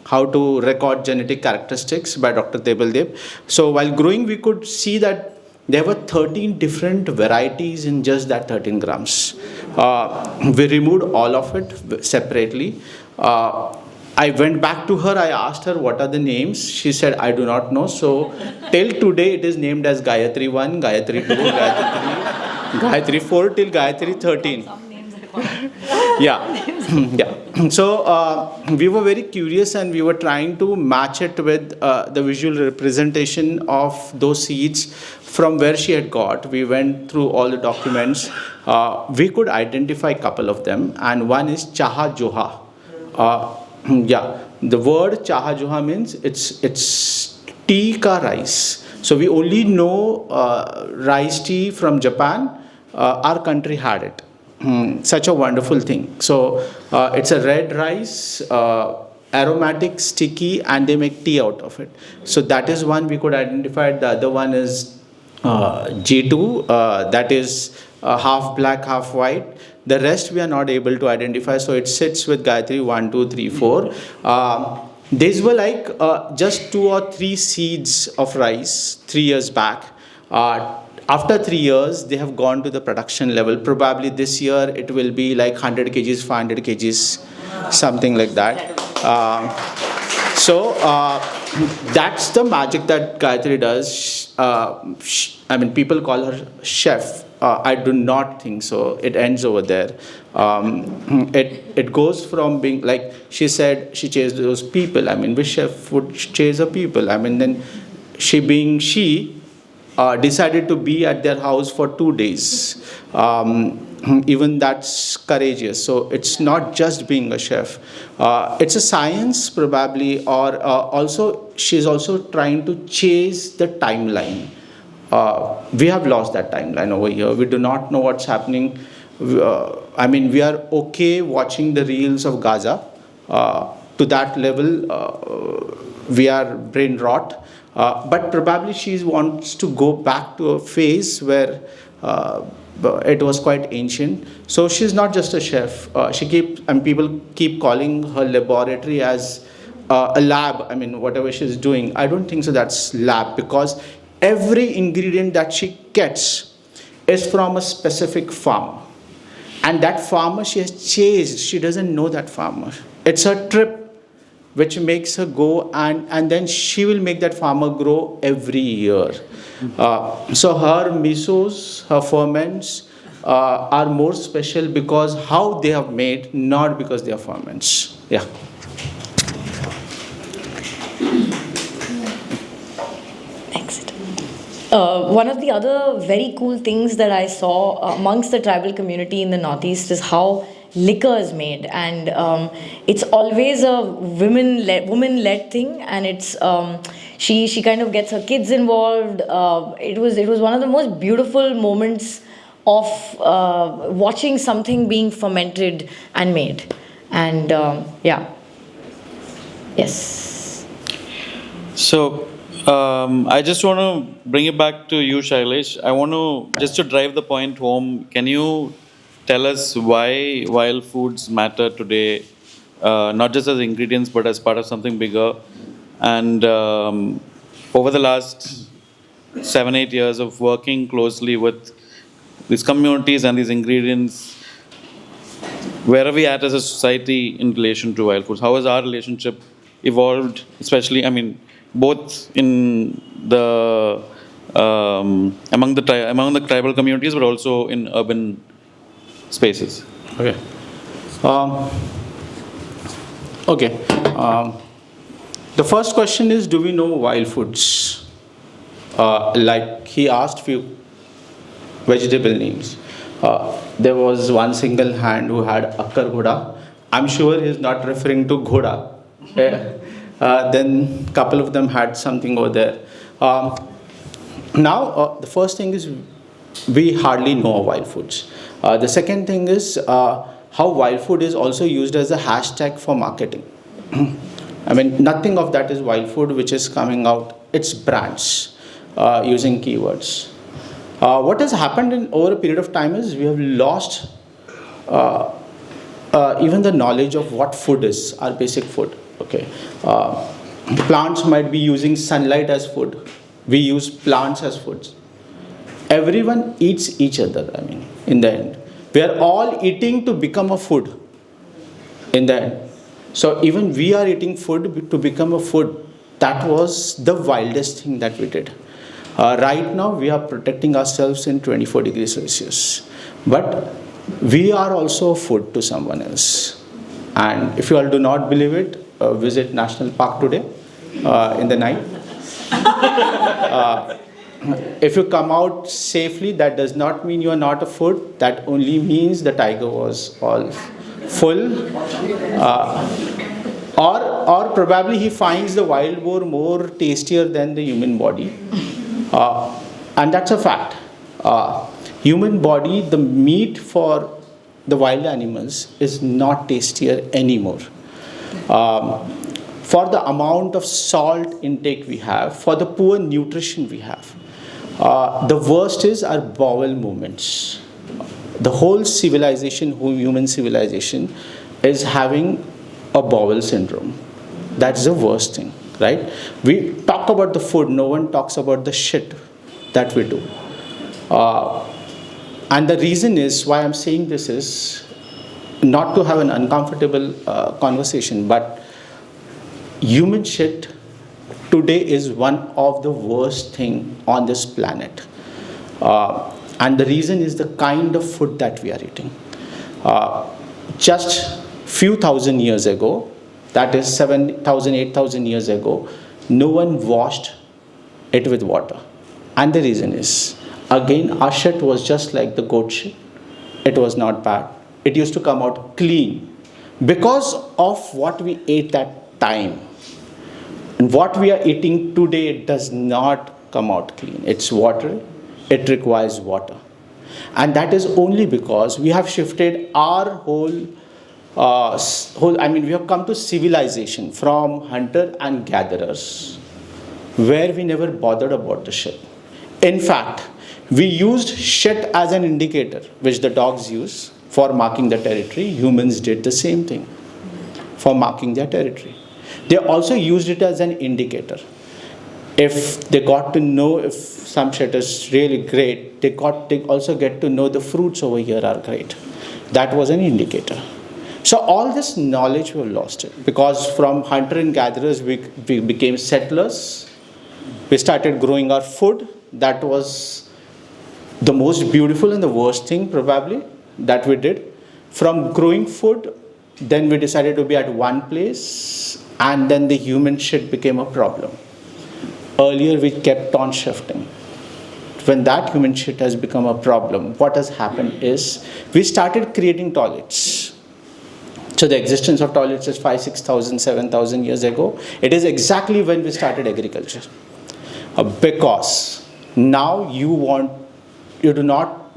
how to record genetic characteristics by Dr. Debaldev. So while growing, we could see that there were 13 different varieties in just that 13 grams. We removed all of it separately. I went back to her, I asked her what are the names. She said, I do not know. So till today, it is named as Gayatri 1, Gayatri 2, Gayatri 3, Gayatri 4 till Gayatri 13. Yeah. So we were very curious and we were trying to match it with the visual representation of those seeds from where she had got. We went through all the documents. We could identify a couple of them, and one is Chaha Joha. The word Chaha Joha means it's tea ka rice. So we only know rice tea from Japan. Our country had it. Such a wonderful thing. So it's a red rice, aromatic, sticky, and they make tea out of it. So that is one we could identify. The other one is G2, that is half black, half white. The rest we are not able to identify. So it sits with Gayatri 1, 2, 3, 4. These were like just 2 or 3 seeds of rice 3 years back. After 3 years, they have gone to the production level. Probably this year it will be like 100 kgs, 500 kgs, something like that. So that's the magic that Gayatri does. I mean, people call her chef. I do not think so. It ends over there. It goes from being like she said, she chased those people. I mean, which chef would chase a people? I mean, then she decided to be at their house for 2 days. Even that's courageous. So it's not just being a chef. It's a science probably, or also she's also trying to chase the timeline. We have lost that timeline over here. We do not know what's happening. I mean, we are okay watching the reels of Gaza. To that level, we are brain rot. But probably she wants to go back to a phase where it was quite ancient. So she's not just a chef. People keep calling her laboratory as a lab. I mean, whatever she's doing, I don't think so that's lab, because every ingredient that she gets is from a specific farmer. And that farmer she has chased, she doesn't know that farmer. It's a trip which makes her go, and then she will make that farmer grow every year. So her misos, her ferments are more special because how they have made, not because they are ferments. Yeah. Next. One of the other very cool things that I saw amongst the tribal community in the Northeast is how liquor is made, and it's always a woman-led thing, and it's she kind of gets her kids involved. It was one of the most beautiful moments of watching something being fermented and made, and yes. So I just want to bring it back to you, Shailesh. I want to just to drive the point home. Can you tell us why wild foods matter today, not just as ingredients, but as part of something bigger? And over the last 7-8 years of working closely with these communities and these ingredients, where are we at as a society in relation to wild foods? How has our relationship evolved, especially, I mean, both in the among the tribal communities, but also in urban spaces? Okay. The first question is, do we know wild foods? Like he asked few vegetable names. There was one single hand who had akkar ghoda. I'm sure he's not referring to ghoda. Then couple of them had something over there. Now, the first thing is we hardly know wild foods. The second thing is how wild food is also used as a hashtag for marketing. I mean, nothing of that is wild food which is coming out. It's brands using keywords. What has happened over a period of time is we have lost even the knowledge of what food is, our basic food. Okay, plants might be using sunlight as food. We use plants as foods. Everyone eats each other. I mean, in the end, we are all eating to become a food. In the end, so even we are eating food to become a food. That was the wildest thing that we did. Right now, we are protecting ourselves in 24 degrees Celsius, but we are also food to someone else. And if you all do not believe it, visit National Park today in the night. If you come out safely, that does not mean you are not a food. That only means the tiger was all full. Or probably he finds the wild boar more tastier than the human body. And that's a fact. Human body, the meat for the wild animals is not tastier anymore. For the amount of salt intake we have, for the poor nutrition we have. The worst is our bowel movements. The whole civilization, whole human civilization, is having a bowel syndrome. That's the worst thing, right? We talk about the food, no one talks about the shit that we do. And the reason is why I'm saying this is not to have an uncomfortable conversation, but human shit today is one of the worst thing on this planet. And the reason is the kind of food that we are eating. Just few thousand years ago, that is 7,000, 8,000 years ago, no one washed it with water. And the reason is, again, our shit was just like the goat shit. It was not bad. It used to come out clean because of what we ate that time. And what we are eating today, it does not come out clean. It's water. It requires water. And that is only because we have shifted our we have come to civilization from hunter and gatherers, where we never bothered about the shit. In fact, we used shit as an indicator, which the dogs use for marking the territory. Humans did the same thing for marking their territory. They also used it as an indicator. If they got to know if some shit is really great, they also get to know the fruits over here are great. That was an indicator. So all this knowledge we have lost it, because from hunter and gatherers we became settlers. We started growing our food. That was the most beautiful and the worst thing probably that we did. From growing food, then we decided to be at one place, and then the human shit became a problem. Earlier we kept on shifting. When that human shit has become a problem, what has happened is we started creating toilets. So the existence of toilets is 5,000, 6,000, 7,000 years ago. It is exactly when we started agriculture. Because now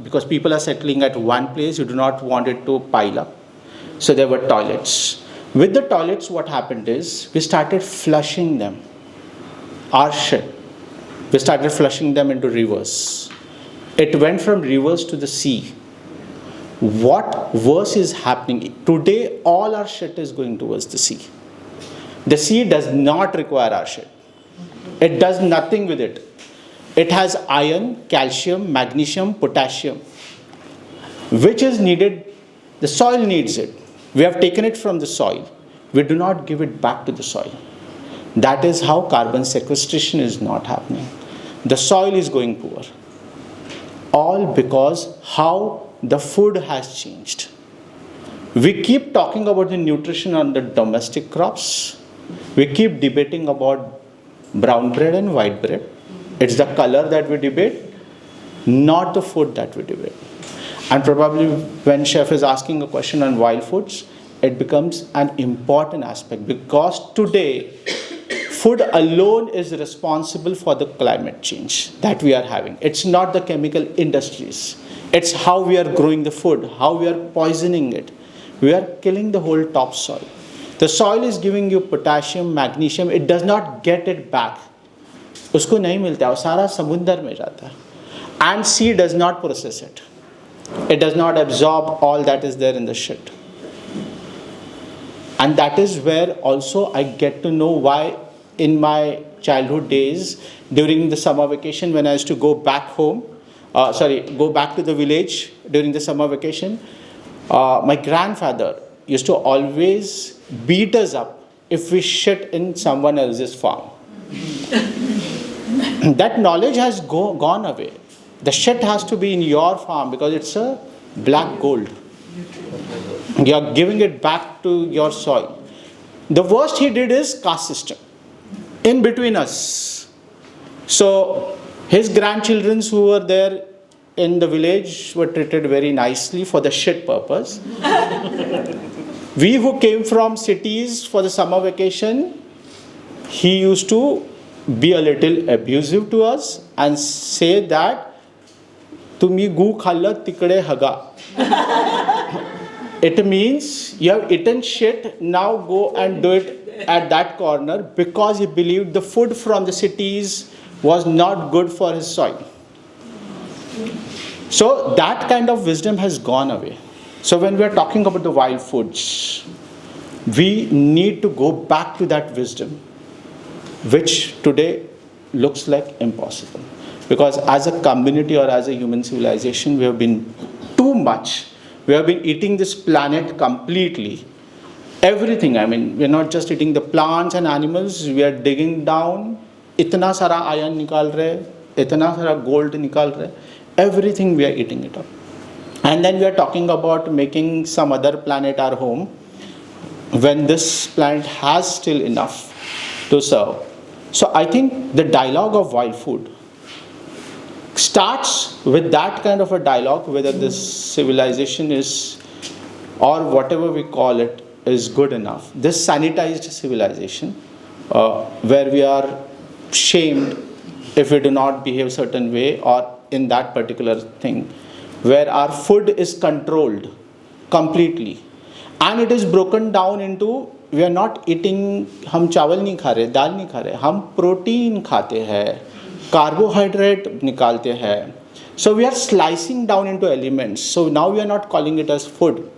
because people are settling at one place, you do not want it to pile up. So there were toilets. With the toilets, what happened is we started flushing them. Our shit. We started flushing them into rivers. It went from rivers to the sea. What worse is happening? Today, all our shit is going towards the sea. The sea does not require our shit. It does nothing with it. It has iron, calcium, magnesium, potassium, which is needed. The soil needs it. We have taken it from the soil. We do not give it back to the soil. That is how carbon sequestration is not happening. The soil is going poor. All because how the food has changed. We keep talking about the nutrition on the domestic crops. We keep debating about brown bread and white bread. It's the color that we debate, not the food that we debate. And probably when chef is asking a question on wild foods, it becomes an important aspect, because today food alone is responsible for the climate change that we are having. It's not the chemical industries. It's how we are growing the food, how we are poisoning it. We are killing the whole topsoil. The soil is giving you potassium, magnesium. It does not get it back. उसको नहीं मिलता, वो सारा समुद्र में जाता है. And sea does not process it. It does not absorb all that is there in the shit. And that is where also I get to know why in my childhood days, during the summer vacation when I used to go back home, go back to the village during the summer vacation, my grandfather used to always beat us up if we shit in someone else's farm. That knowledge has gone away. The shit has to be in your farm because it's a black gold. You are giving it back to your soil. The worst he did is caste system in between us. So his grandchildren who were there in the village were treated very nicely for the shit purpose. We who came from cities for the summer vacation, he used to be a little abusive to us and say that Tumi gu khalla tikde haga. It means you have eaten shit, now go and do it at that corner, because he believed the food from the cities was not good for his soil. So that kind of wisdom has gone away. So when we are talking about the wild foods, We need to go back to that wisdom, which today looks like impossible. Because as a community or as a human civilization, we have been too much. We have been eating this planet completely. Everything, I mean, we're not just eating the plants and animals, we are digging down. Itna sara iron nikal rahe, itna sara gold nikal rahe. Everything we are eating it up. And then we are talking about making some other planet our home, when this planet has still enough to serve. So I think the dialogue of wild food starts with that kind of a dialogue, whether this civilization is, or whatever we call it, is good enough. This sanitized civilization, where we are shamed if we do not behave certain way or in that particular thing, where our food is controlled completely, and it is broken down into, we are not eating, हम चावल नहीं खा रहे, दाल नहीं खा रहे, हम protein खाते हैं, कार्बोहाइड्रेट निकालते हैं. So we are slicing down into elements. So now we are not calling it as food.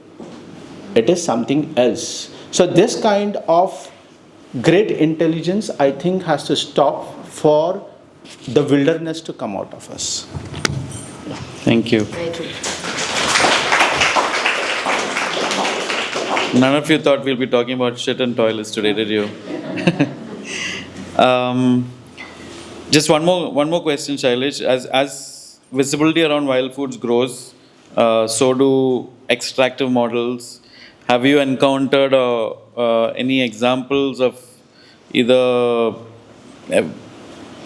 It is something else. So this kind of great intelligence, I think, has to stop for the wilderness to come out of us. Thank you. Very true. None of you thought we'll be talking about shit and toilets today, did you? Just one more question, Shailesh. As visibility around wild foods grows, so do extractive models. Have you encountered any examples of either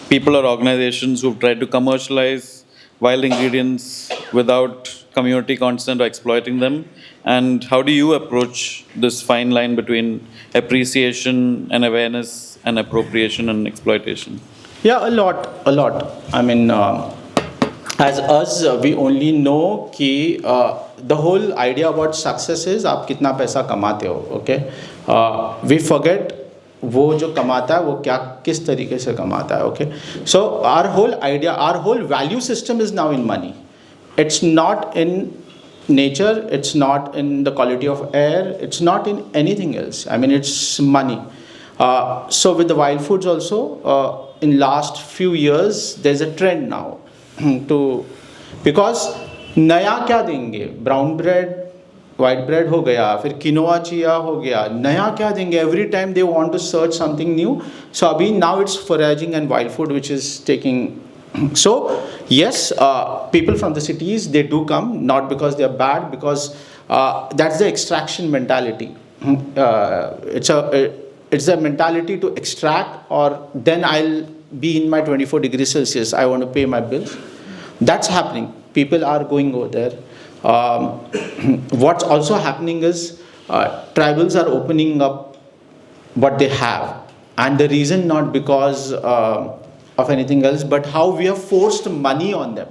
people or organizations who've tried to commercialize wild ingredients without community consent or exploiting them? And how do you approach this fine line between appreciation and awareness and appropriation and exploitation? Yeah, a lot. I mean, as us, we only know कि the whole idea about success is आप कितना पैसा कमाते हो, okay? We forget वो जो कमाता है वो क्या किस तरीके से कमाता है, okay? So our whole idea, our whole value system is now in money. It's not in nature, it's not in the quality of air, it's not in anything else. I mean, it's money. So with the wild foods also, in last few years, there's a trend now to, because नया क्या देंगे, brown bread, white bread हो गया, फिर quinoa chia हो गया, नया क्या देंगे? Every time they want to search something new. So अभी now it's foraging and wild food which is taking. So yes, people from the cities, they do come, not because they are bad, because that's the extraction mentality. It's a mentality to extract, or then I'll be in my 24 degrees Celsius, I want to pay my bills. That's happening. People are going over there. What's also happening is tribals are opening up what they have. And the reason not because of anything else, but how we have forced money on them.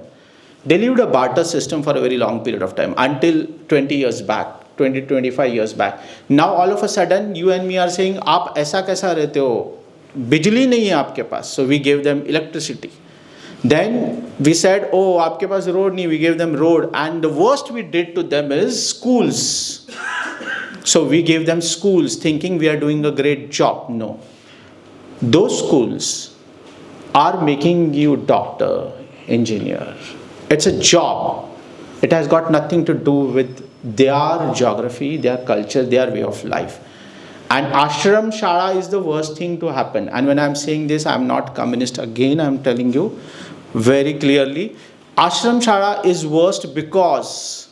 They lived a barter system for a very long period of time, until 20 years back, 20, 25 years back. Now all of a sudden, you and me are saying, आप ऐसा कैसा रहते हो? बिजली नहीं है आपके पास. So we gave them electricity. Then we said, oh, आपके पास road नहीं, we gave them road. And the worst we did to them is schools. So we gave them schools thinking we are doing a great job. No. Those schools are making you doctor, engineer. It's a job. It has got nothing to do with their geography, their culture, their way of life. And ashram shala is the worst thing to happen. And when I'm saying this, I'm not communist again, I'm telling you very clearly. Ashram shala is worst because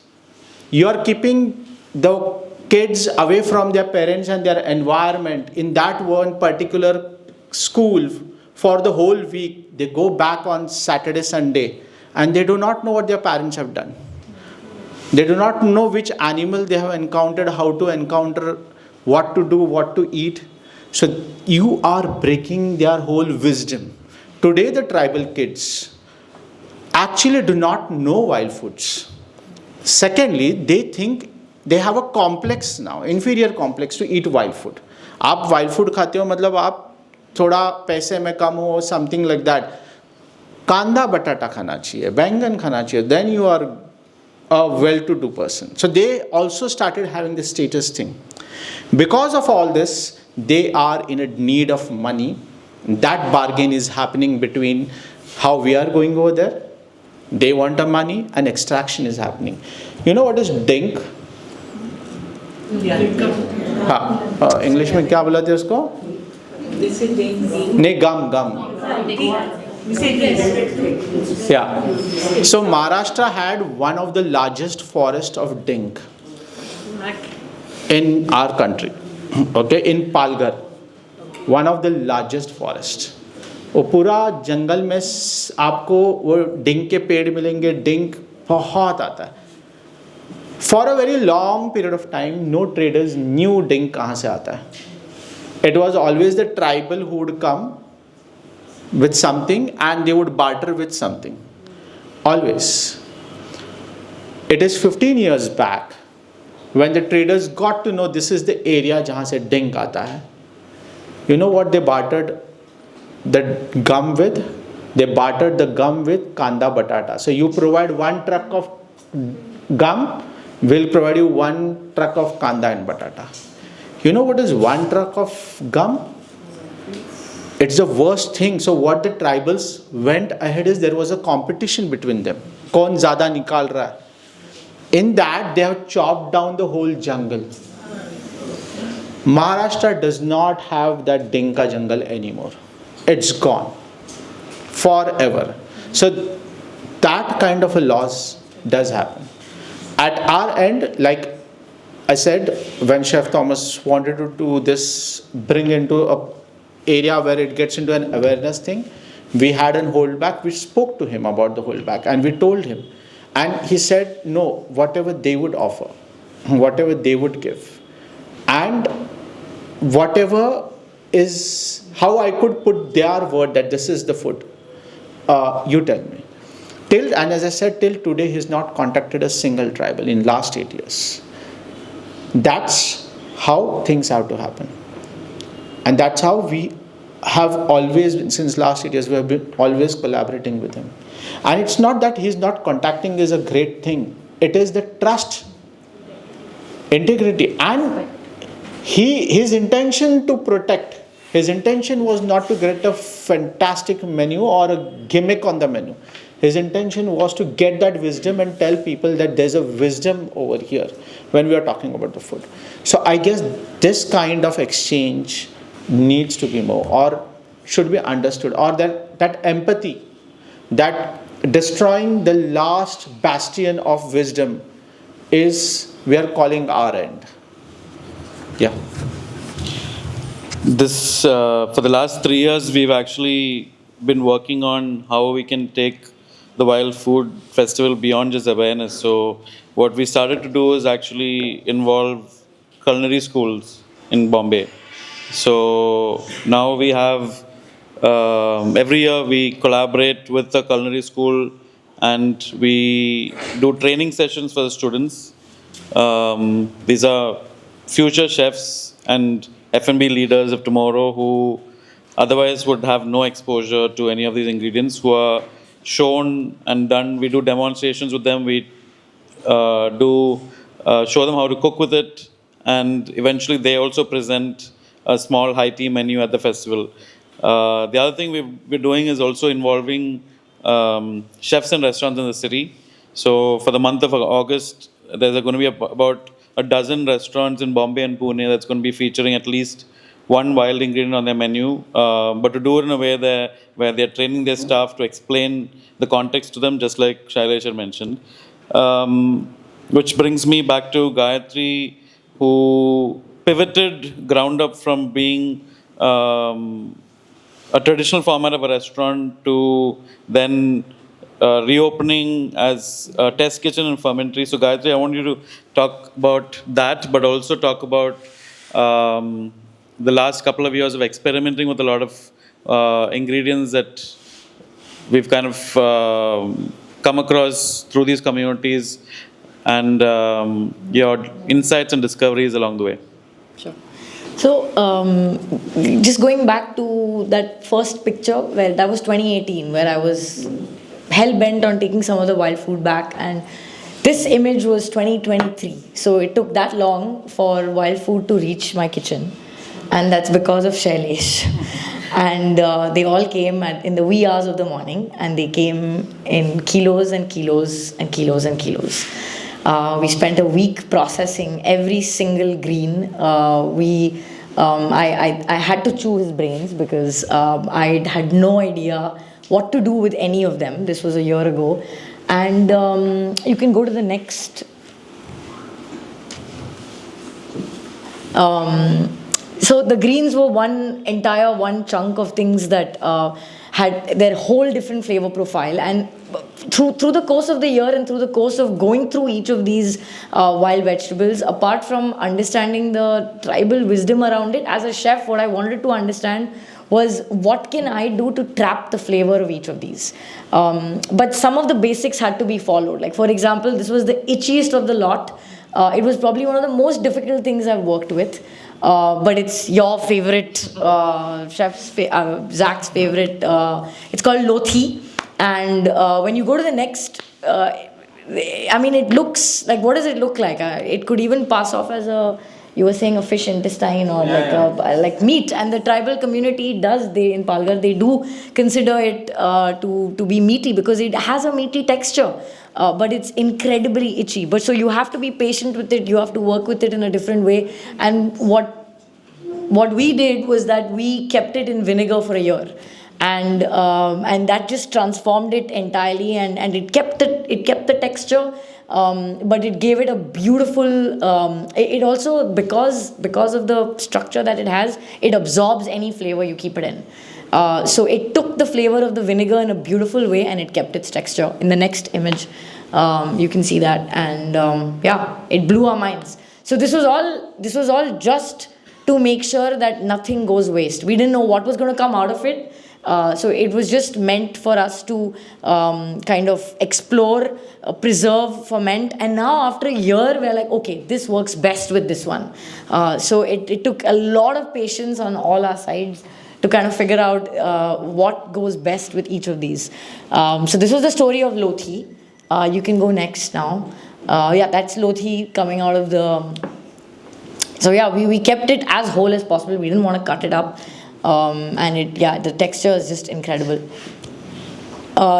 you are keeping the kids away from their parents and their environment in that one particular school for the whole week. They go back on Saturday, Sunday, and they do not know what their parents have done. They do not know which animal they have encountered, how to encounter, what to do, what to eat. So you are breaking their whole wisdom. Today the tribal kids actually do not know wild foods. Secondly, they think they have a complex now, inferior complex to eat wild food. आप wild food खाते हो मतलब आप थोड़ा पैसे में कम हो, something like that. कांदा बटाटा खाना चाहिए, बैंगन खाना चाहिए, then you are a well-to-do person. So they also started having the status thing. Because of all this, they are in a need of money. That bargain is happening between how we are going over there. They want the money and extraction is happening. You know what is dink? हाँ English में क्या बोला थे उसको? नहीं gum. Yeah. So Maharashtra had one of the largest forests of dink in our country. Okay, in Palghar, one of the largest forest. वो पूरा जंगल में आपको वो डिंक के पेड़ मिलेंगे. डिंक बहुत आता है. For a very long period of time, no traders knew dink कहाँ से आता है. It was always the tribal who would come with something and they would barter with something. Always. It is 15 years back when the traders got to know this is the area जहाँ से dink आता है. You know what they bartered the gum with? They bartered the gum with kanda batata. So you provide one truck of gum, we'll provide you one truck of kanda and batata. You know what is one truck of gum? It's the worst thing. So what the tribals went ahead is there was a competition between them. Kaun zyada nikal raha hai. In that they have chopped down the whole jungle. Maharashtra does not have that dinka jungle anymore. It's gone. Forever. So that kind of a loss does happen. At our end, like I said, when Chef Thomas wanted to do this, bring into a area where it gets into an awareness thing, we had an holdback. We spoke to him about the holdback and we told him. And he said, no, whatever they would offer, whatever they would give, and whatever is how I could put their word that this is the food, you tell me. And as I said, till today he's not contacted a single tribal in last 8 years. That's how things have to happen. And that's how we have always been, since last 8 years, we have been always collaborating with him. And it's not that he's not contacting is a great thing. It is the trust, integrity, and his intention to protect. His intention was not to get a fantastic menu or a gimmick on the menu. His intention was to get that wisdom and tell people that there's a wisdom over here when we are talking about the food. So I guess this kind of exchange needs to be more or should be understood, or that empathy, that destroying the last bastion of wisdom is we are calling our end. Yeah. This for the last 3 years, we've actually been working on how we can take the Wild Food Festival beyond just awareness. So what we started to do is actually involve culinary schools in Bombay. So now we have every year we collaborate with the culinary school and we do training sessions for the students. These are future chefs and F&B leaders of tomorrow who otherwise would have no exposure to any of these ingredients, who are shown and done. We do demonstrations with them. We show them how to cook with it, and eventually they also present a small high tea menu at the festival. The other thing we're doing is also involving chefs and restaurants in the city. So for the month of August, there's going to be about a dozen restaurants in Bombay and Pune that's going to be featuring at least one wild ingredient on their menu, but to do it in a way where they're training their staff to explain the context to them, just like Shailesh had mentioned. Which brings me back to Gayatri, who pivoted Ground Up from being a traditional format of a restaurant to then reopening as a test kitchen and fermentary. So Gayatri, I want you to talk about that, but also talk about the last couple of years of experimenting with a lot of ingredients that we've kind of come across through these communities, and your insights and discoveries along the way. Sure. So, just going back to that first picture, where that was 2018, where I was hell bent on taking some of the wild food back, and This image was 2023, so it took that long for wild food to reach my kitchen, and that's because of Shailesh. And they all came in the wee hours of the morning, and they came in kilos and kilos and kilos and kilos. We spent a week processing every single green. I had to chew his brains because I had no idea what to do with any of them. This was a year ago. And you can go to the next. So the greens were one chunk of things that had their whole different flavor profile. And through the course of the year and through the course of going through each of these wild vegetables, apart from understanding the tribal wisdom around it, as a chef, what I wanted to understand was what can I do to trap the flavor of each of these. But some of the basics had to be followed. Like, for example, this was the itchiest of the lot. It was probably one of the most difficult things I've worked with. But it's your favorite, Zach's favorite. It's called lothi. And when you go to the next, it looks like, what does it look like? It could even pass off as you were saying, a fish intestine or like meat. And the tribal community in Palghar, they do consider it to be meaty because it has a meaty texture. But it's incredibly itchy. But so you have to be patient with it. You have to work with it in a different way. And what we did was that we kept it in vinegar for a year. And that just transformed it entirely. And it kept the texture. But it gave it a beautiful. It also, because of the structure that it has, it absorbs any flavor you keep it in. So it took the flavor of the vinegar in a beautiful way, and it kept its texture. In the next image, you can see that, and it blew our minds. So this was all just to make sure that nothing goes waste. We didn't know what was going to come out of it. So it was just meant for us to kind of explore, preserve, ferment. And now after a year, we're like, okay, this works best with this one. So it took a lot of patience on all our sides to kind of figure out what goes best with each of these. So this was the story of lothi. You can go next now. That's lothi coming out of the... So we kept it as whole as possible. We didn't want to cut it up. And the texture is just incredible.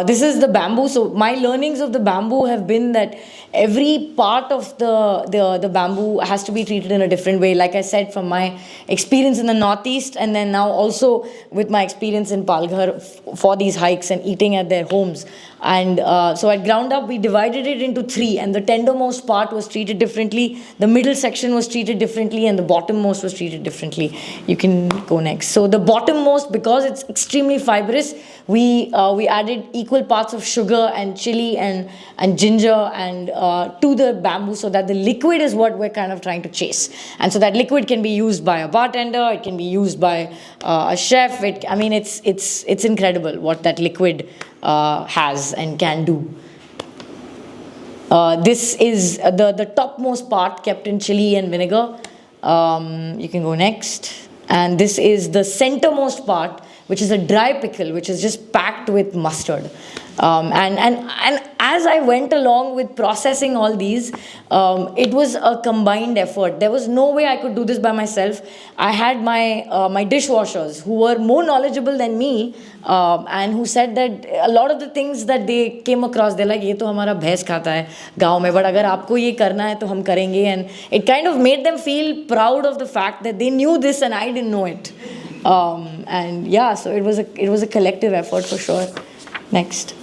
This is the bamboo. So my learnings of the bamboo have been that every part of the bamboo has to be treated in a different way. Like I said, from my experience in the Northeast, and then now also with my experience in Palghar for these hikes and eating at their homes. And so at Ground Up, we divided it into 3, and the tendermost part was treated differently, the middle section was treated differently, and the bottommost was treated differently. You can go next. So the bottommost, because it's extremely fibrous, we added equal parts of sugar and chili and ginger and to the bamboo, so that the liquid is what we're kind of trying to chase. And so that liquid can be used by a bartender, it can be used by a chef. It's incredible what that liquid has and can do. This is the topmost part kept in chili and vinegar. You can go next. And this is the centermost part, which is a dry pickle, which is just packed with mustard. And as I went along with processing all these, it was a combined effort. There was no way I could do this by myself. I had my dishwashers who were more knowledgeable than me, and who said that a lot of the things that they came across, they're like, ये तो हमारा भैंस खाता है गाँव में, but अगर आपको ये करना है तो हम करेंगे. And it kind of made them feel proud of the fact that they knew this and I didn't know it. So it was a collective effort for sure. Next.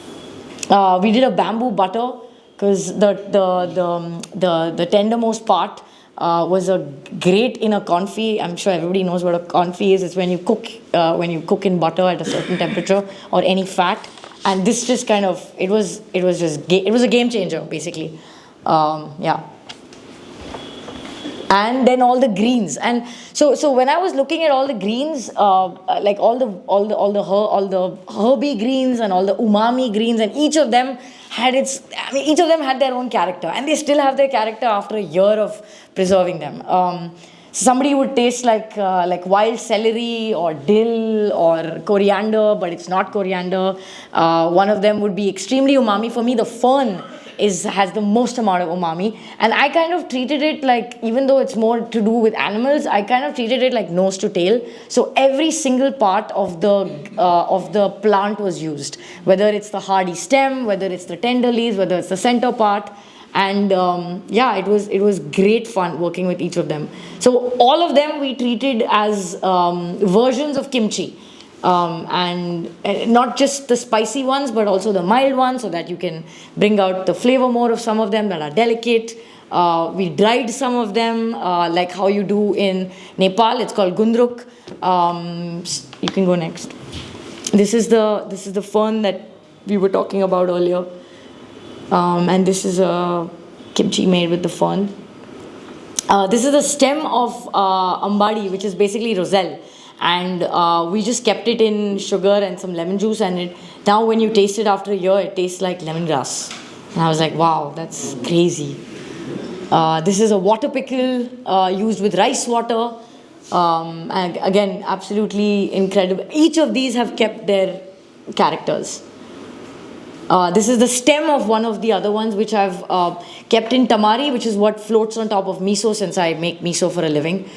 We did a bamboo butter because the tendermost part was a great in a confit. I'm sure everybody knows what a confit is. It's when you cook in butter at a certain temperature or any fat. And this just kind of it was a game changer basically. And then all the greens, and so when I was looking at all the greens, like all the herby greens and all the umami greens, and each of them had their own character, and they still have their character after a year of preserving them. Somebody would taste like wild celery or dill or coriander, but it's not coriander. One of them would be extremely umami. For me, the fern has the most amount of umami. And I kind of treated it like, even though it's more to do with animals, I kind of treated it like nose to tail. So every single part of the plant was used, whether it's the hardy stem, whether it's the tender leaves, whether it's the center part. And it was great fun working with each of them. So all of them we treated as versions of kimchi. And not just the spicy ones, but also the mild ones, so that you can bring out the flavor more of some of them that are delicate. We dried some of them, like how you do in Nepal. It's called gundruk. You can go next. This is the fern that we were talking about earlier, and this is a kimchi made with the fern. This is the stem of ambadi, which is basically roselle. And we just kept it in sugar and some lemon juice, and now when you taste it after a year, it tastes like lemongrass. And I was like, wow, that's crazy. This is a water pickle used with rice water. And again, absolutely incredible. Each of these have kept their characters. This is the stem of one of the other ones, which I've kept in tamari, which is what floats on top of miso, since I make miso for a living.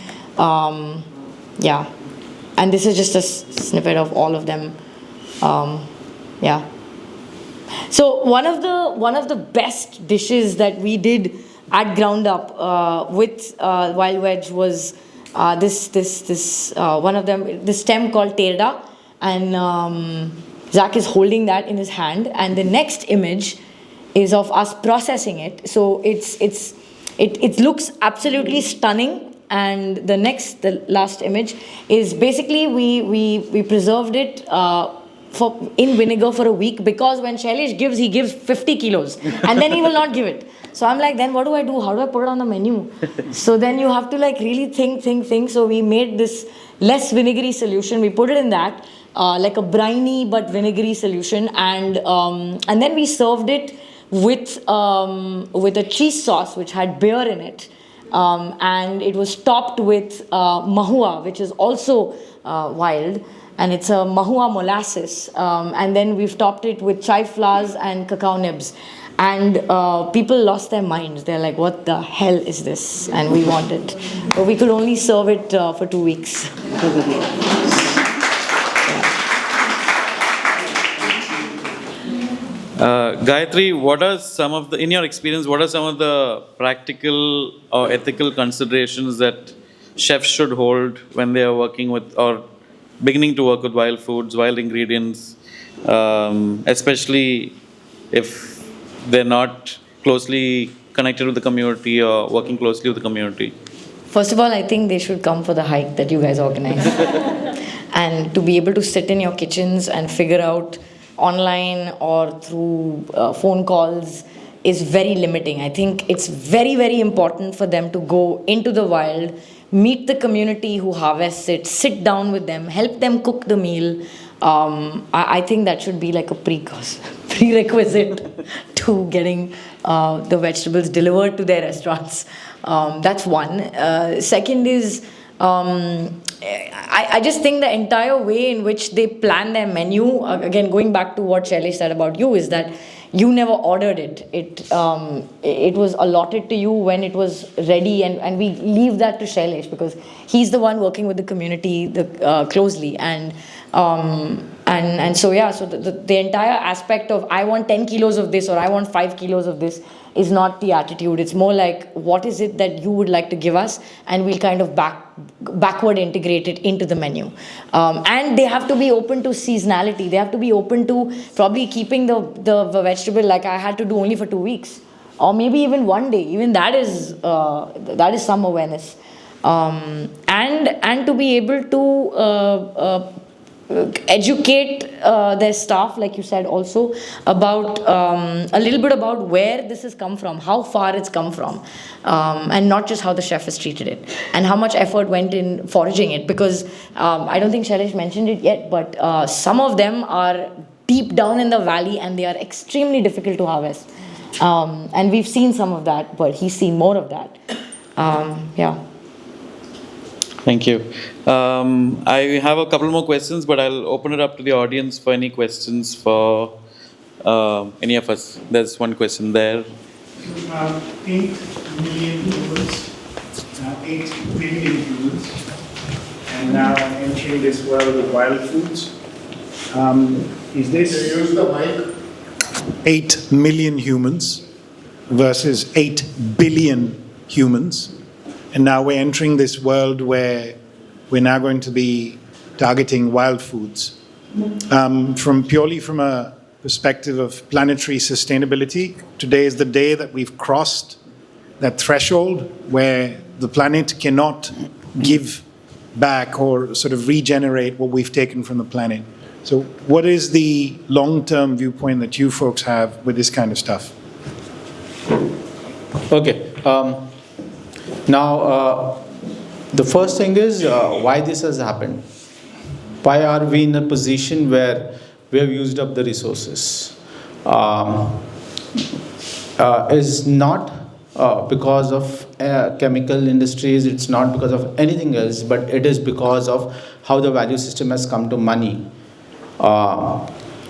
And this is just a snippet of all of them. So one of the best dishes that we did at Ground Up with Wild Veg was this one of them, the stem called terda, and Zach is holding that in his hand, and the next image is of us processing it. So it looks absolutely stunning. And the last image is basically we preserved it in vinegar for a week, because when Shailesh gives, he gives 50 kilos and then he will not give it. So I'm like, then what do I do? How do I put it on the menu? So then you have to like really think. So we made this less vinegary solution. We put it in that, like a briny but vinegary solution, and then we served it with a cheese sauce which had beer in it. And it was topped with mahua, which is also wild, and it's a mahua molasses. And then we've topped it with chai flowers and cacao nibs. And people lost their minds. They're like, what the hell is this? And we want it. But we could only serve it for 2 weeks. Gayatri, in your experience, what are some of the practical or ethical considerations that chefs should hold when they are working with or beginning to work with wild foods, wild ingredients, especially if they're not closely connected with the community or working closely with the community? First of all, I think they should come for the hike that you guys organize. And to be able to sit in your kitchens and figure out online or through phone calls is very limiting. I think it's very, very important for them to go into the wild, meet the community who harvests it, sit down with them, help them cook the meal. I think that should be like a prerequisite to getting the vegetables delivered to their restaurants. That's one. Second is, I just think the entire way in which they plan their menu, again, going back to what Shailesh said about you, is that you never ordered it. It was allotted to you when it was ready, and we leave that to Shailesh because he's the one working with the community closely. And so the entire aspect of I want 10 kilos of this or I want 5 kilos of this is not the attitude. It's more like, what is it that you would like to give us, and we'll kind of backward integrate it into the menu. And they have to be open to seasonality. They have to be open to probably keeping the vegetable like I had to do only for 2 weeks, or maybe even 1 day. Even that is some awareness. And to be able to educate their staff, like you said, also about a little bit about where this has come from, how far it's come from, and not just how the chef has treated it and how much effort went in foraging it. Because I don't think Shailesh mentioned it yet, but some of them are deep down in the valley and they are extremely difficult to harvest. And we've seen some of that, but he's seen more of that. Thank you. I have a couple more questions, but I'll open it up to the audience for any questions for Any of us? There's one question there. 8 million humans, 8 billion humans, and now entering this world of wild foods. Is this? Use the mic. 8 million humans versus 8 billion humans. And now we're entering this world where we're now going to be targeting wild foods. Purely from a perspective of planetary sustainability, today is the day that we've crossed that threshold where the planet cannot give back or sort of regenerate what we've taken from the planet. So what is the long-term viewpoint that you folks have with this kind of stuff? Okay. Now, the first thing is why this has happened. Why are we in a position where we have used up the resources? Is not because of chemical industries, it's not because of anything else, but it is because of how the value system has come to money.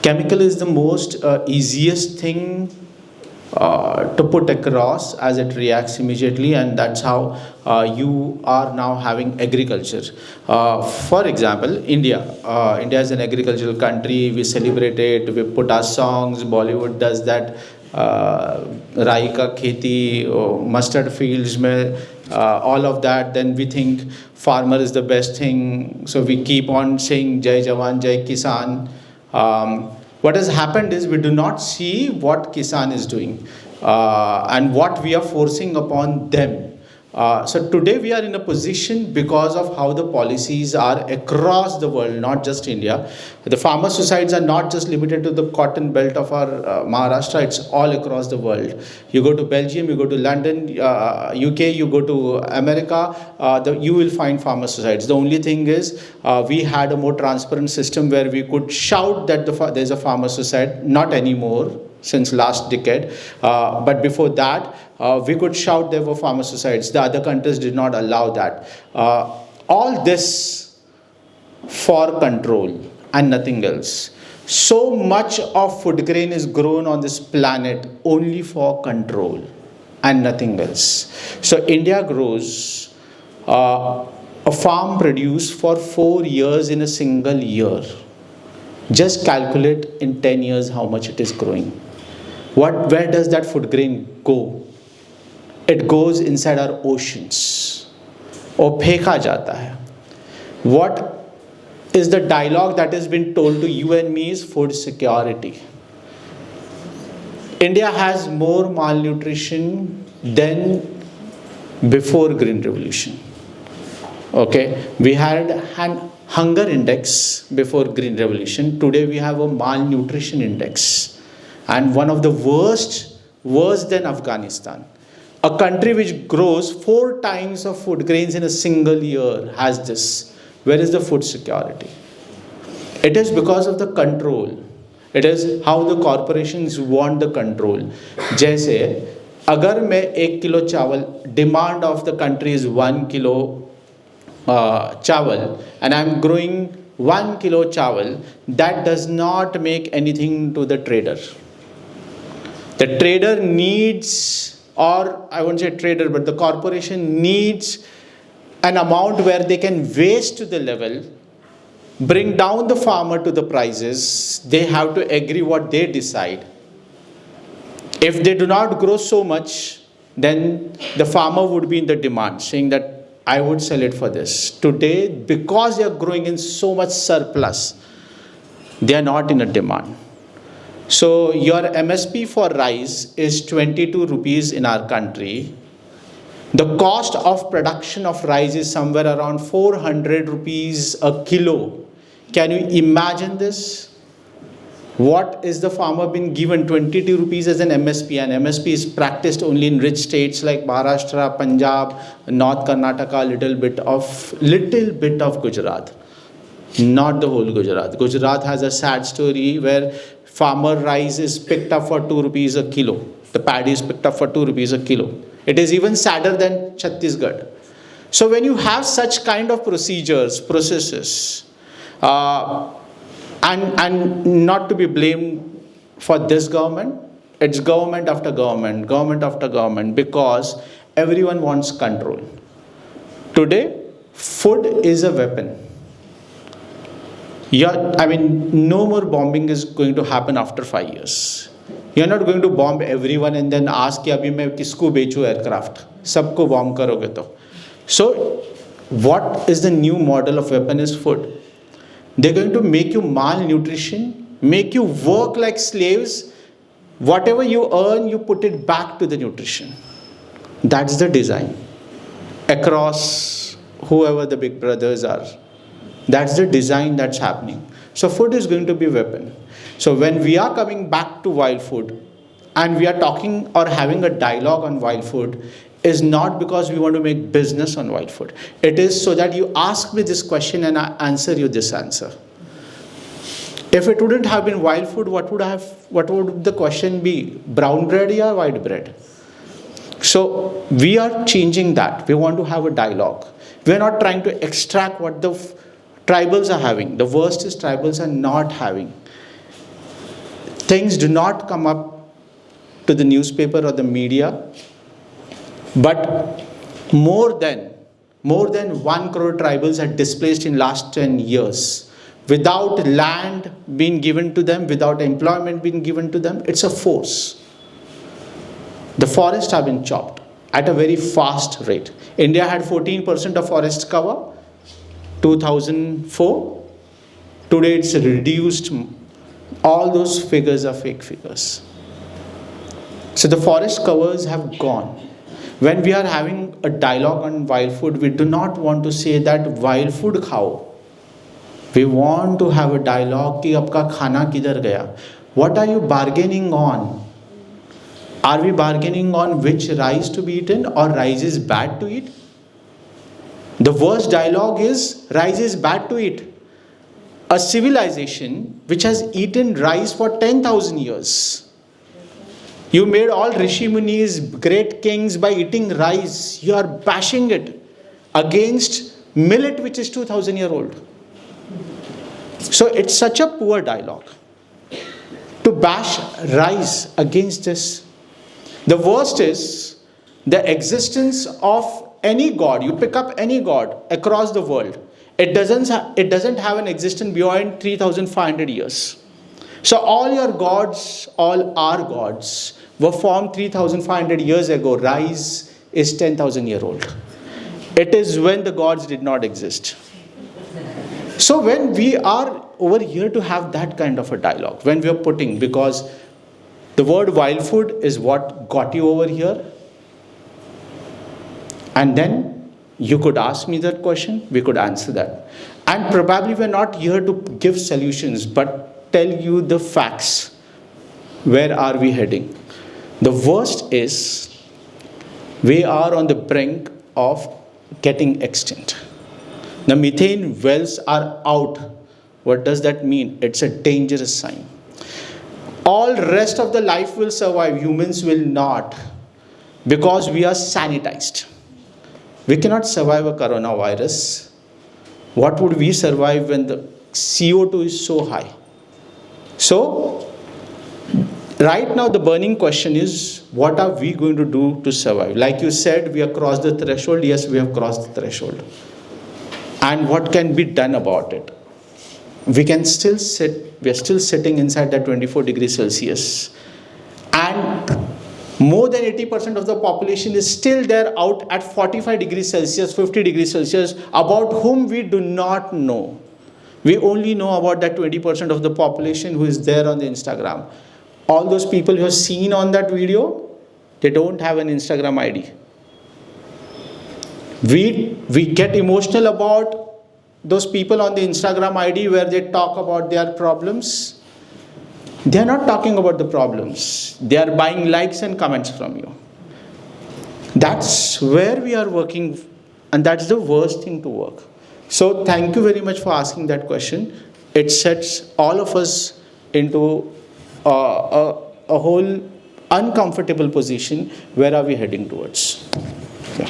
Chemical is the most easiest thing to put across as it reacts immediately, and that's how you are now having agriculture. For example, India. India is an agricultural country. We celebrate it. We put our songs. Bollywood does that. Rai ka kheti, mustard fields, all of that. Then we think farmer is the best thing. So we keep on saying Jai Jawan, Jai Kisan. What has happened is we do not see what Kisan is doing and what we are forcing upon them. So today we are in a position because of how the policies are across the world, not just India. The farmer suicides are not just limited to the cotton belt of our Maharashtra, it's all across the world. You go to Belgium, you go to London, UK, you go to America, you will find farmer suicides. The only thing is we had a more transparent system where we could shout that there's a farmer suicide, not anymore since last decade, but before that we could shout there were farmer suicides. The other countries did not allow that. All this for control and nothing else. So much of food grain is grown on this planet only for control and nothing else. So India grows a farm produce for 4 years in a single year. Just calculate in 10 years how much it is growing. Where does that food grain go? It goes inside our oceans. Or pheka jata hai. What is the dialogue that has been told to you and me is food security. India has more malnutrition than before Green Revolution. Okay, we had an hunger index before Green Revolution. Today we have a malnutrition index. And one of the worse than Afghanistan. A country which grows 4 times of food grains in a single year has this. Where is the food security? It is because of the control. It is how the corporations want the control. Jaise, agar मैं 1 kilo chawal, demand of the country is 1 kilo chawal, and I'm growing 1 kilo chawal, that does not make anything to the trader. The trader needs, or I won't say trader, but the corporation needs an amount where they can waste to the level, bring down the farmer to the prices. They have to agree what they decide. If they do not grow so much, then the farmer would be in the demand, saying that I would sell it for this. Today, because they are growing in so much surplus, they are not in a demand. So your MSP for rice is 22 rupees in our country. The cost of production of rice is somewhere around 400 rupees a kilo. Can you imagine this? What is the farmer been given? 22 rupees as an MSP, and MSP is practiced only in rich states like Maharashtra, Punjab, North Karnataka, little bit of Gujarat. Not the whole Gujarat. Gujarat has a sad story where farmer rice is picked up for 2 rupees a kilo. The paddy is picked up for 2 rupees a kilo. It is even sadder than Chhattisgarh. So when you have such kind of processes, and not to be blamed for this government, it's government after government, because everyone wants control. Today, food is a weapon. No more bombing is going to happen after 5 years. You're not going to bomb everyone and then ask कि अभी मैं किसको बेचूं aircraft, सबको bomb करोगे तो. So, what is the new model of weapon is food. They're going to make you malnutrition, make you work like slaves. Whatever you earn, you put it back to the nutrition. That's the design. Across whoever the big brothers are. That's the design that's happening. So food is going to be a weapon. So when we are coming back to wild food and we are talking or having a dialogue on wild food, is not because we want to make business on wild food. It is so that you ask me this question and I answer you this answer. If it wouldn't have been wild food, what would the question be? Brown bread or white bread? So we are changing that. We want to have a dialogue. We are not trying to extract what the tribals are having. The worst is tribals are not having. Things do not come up to the newspaper or the media, but more than 1 crore tribals are displaced in last 10 years. Without land being given to them, without employment being given to them, it's a force. The forests have been chopped at a very fast rate. India had 14% of forest cover, 2004. Today it's reduced. All those figures are fake figures. So the forest covers have gone. When we are having a dialogue on wild food, we do not want to say that wild food khao. We want to have a dialogue कि आपका खाना किधर गया? What are you bargaining on? Are we bargaining on which rice to be eaten or rice is bad to eat? The worst dialogue is rice is bad to eat. A civilization which has eaten rice for 10,000 years. You made all Rishi Munis, great kings by eating rice. You are bashing it against millet which is 2,000 years old. So it's such a poor dialogue to bash rice against this. The worst is the existence of any god. You pick up any god across the world. It doesn't have an existence beyond 3,500 years. So all your gods, all our gods were formed 3,500 years ago. Rice is 10,000 years old. It is when the gods did not exist. So when we are over here to have that kind of a dialogue, when we are putting, because the word wild food is what got you over here, and then you could ask me that question, we could answer that. And probably we're not here to give solutions, but tell you the facts. Where are we heading? The worst is we are on the brink of getting extinct. The methane wells are out. What does that mean? It's a dangerous sign. All rest of the life will survive. Humans will not, because we are sanitized. We cannot survive a coronavirus. What would we survive when the CO2 is so high? So, right now the burning question is, what are we going to do to survive? Like you said, we have crossed the threshold. Yes, we have crossed the threshold. And what can be done about it? We are still sitting inside that 24 degrees Celsius. And more than 80% of the population is still there out at 45 degrees Celsius, 50 degrees Celsius, about whom we do not know. We only know about that 20% of the population who is there on the Instagram. All those people you have seen on that video, they don't have an Instagram ID. We get emotional about those people on the Instagram ID where they talk about their problems. They are not talking about the problems. They are buying likes and comments from you. That's where we are working, and that's the worst thing to work. So thank you very much for asking that question. It sets all of us into a whole uncomfortable position. Where are we heading towards? Yeah.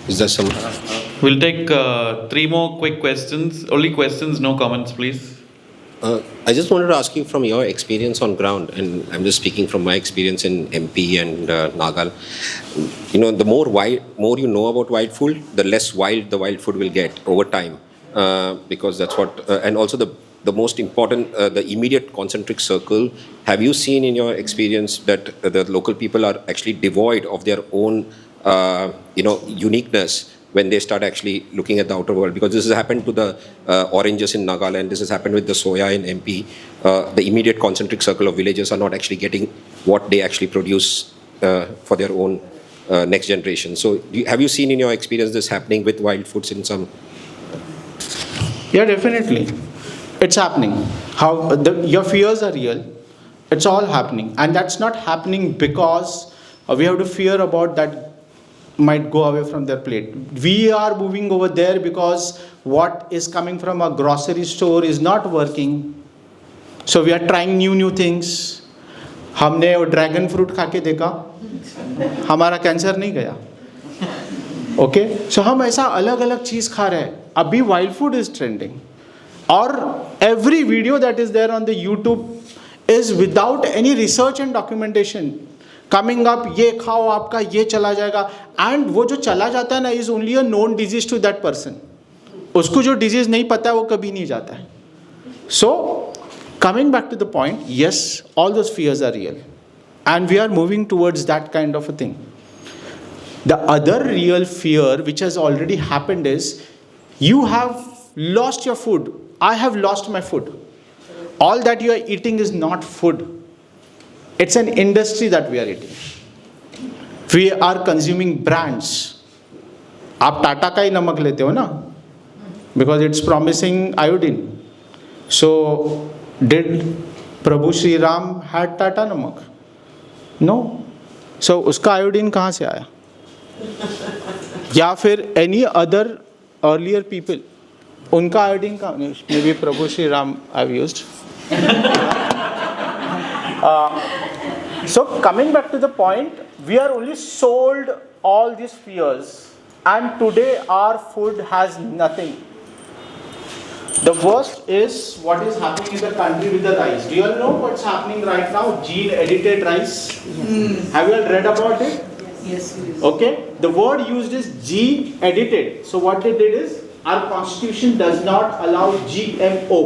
Is there some? We'll take 3 more quick questions. Only questions, no comments, please. I just wanted to ask you from your experience on ground, and I'm just speaking from my experience in MP and Nagal. You know, the more you know about wild food, the less wild the wild food will get over time, because that's what. And also the most important, the immediate concentric circle. Have you seen in your experience that the local people are actually devoid of their own, uniqueness when they start actually looking at the outer world? Because this has happened to the oranges in Nagaland, this has happened with the soya in MP. The immediate concentric circle of villages are not actually getting what they actually produce for their own next generation. So have you seen in your experience this happening with wild foods in some? Yeah, definitely. It's happening. Your fears are real. It's all happening. And that's not happening because we have to fear about that might go away from their plate. We are moving over there because what is coming from a grocery store is not working. So we are trying new things. हमने वो dragon fruit खा के देखा, हमारा cancer नहीं गया. Okay, सो हम ऐसा अलग अलग चीज़ खा रहे हैं. अभी वाइल्ड फूड इज ट्रेंडिंग, और every video that is there on the YouTube is without any research and documentation coming up. ये खाओ, आपका ये चला जाएगा. एंड वो जो चला जाता है ना, is only a known disease to that person. उसको जो डिजीज नहीं पता है वो कभी नहीं जाता है. So coming back to the point, yes, all those fears are real and we are moving towards that kind of a thing. The other real fear which has already happened is you have lost your food. I have lost my food. All that you are eating is not food. It's an industry that we are eating. We are consuming brands. आप टाटा का ही नमक लेते हो ना, because it's promising iodine. So did Prabhu Shri Ram had Tata namak? No. So उसका iodine कहाँ से आया? या फिर एनी अदर अर्लियर पीपल, उनका आयोडीन कहाँ? May be Prabhu Shri Ram have used. So coming back to the point, we are only sold all this fears, and today our food has nothing. The worst is what is happening in the country with the rice. Do you all know what's happening right now? Gene edited rice. Yes. Have you all read about it? Yes. Okay. The word used is gene edited. So what they did is, our constitution does not allow GMO.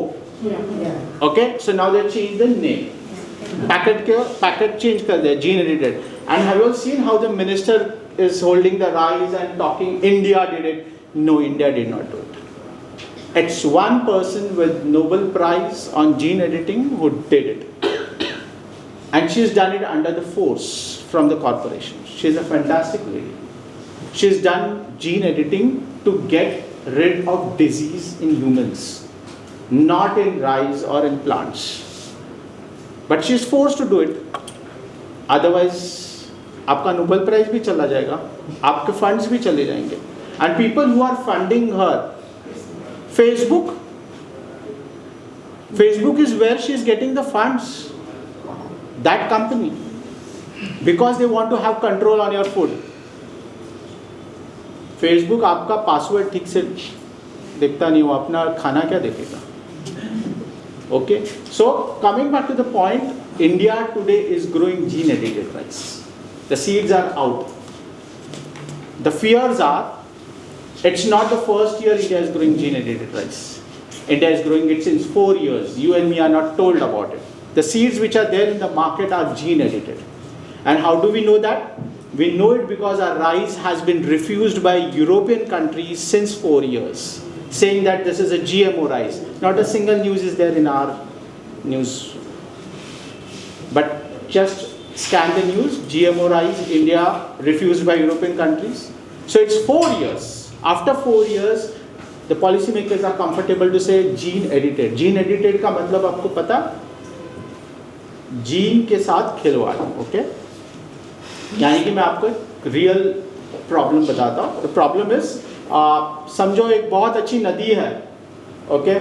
Yeah. Okay. So now they changed the name. Packet change kar diya, gene edited. And have you all seen how the minister is holding the rice and talking India did it? No, India did not do it. It's one person with Nobel Prize on gene editing who did it. And she's done it under the force from the corporation. She's a fantastic lady. She's done gene editing to get rid of disease in humans, not in rice or in plants. But she's forced to do it. Otherwise, आपका Nobel Prize भी चला जाएगा, आपके funds भी चले जाएंगे. And people who are funding her, Facebook is where she is getting the funds, that company, because they want to have control on your food. Facebook आपका password ठीक से देखता नहीं, वो अपना खाना क्या देखेगा? Okay, so coming back to the point, India today is growing gene edited rice. The seeds are out. The fears are, it's not the first year India is growing gene edited rice. India is growing it since 4 years. You and me are not told about it. The seeds which are there in the market are gene edited. And how do we know that? We know it because our rice has been refused by European countries since 4 years, saying that this is a GMO rice. Not a single news is there in our news. But just scan the news, GMO rice, India refused by European countries. So it's 4 years. After 4 years, the policymakers are comfortable to say gene edited. Gene edited का मतलब आपको पता? Gene के साथ खिलवाड़. Okay, यानी कि मैं आपको एक रियल प्रॉब्लम बताता हूँ. द प्रॉब्लम इज, समझो एक बहुत अच्छी नदी है, ओके,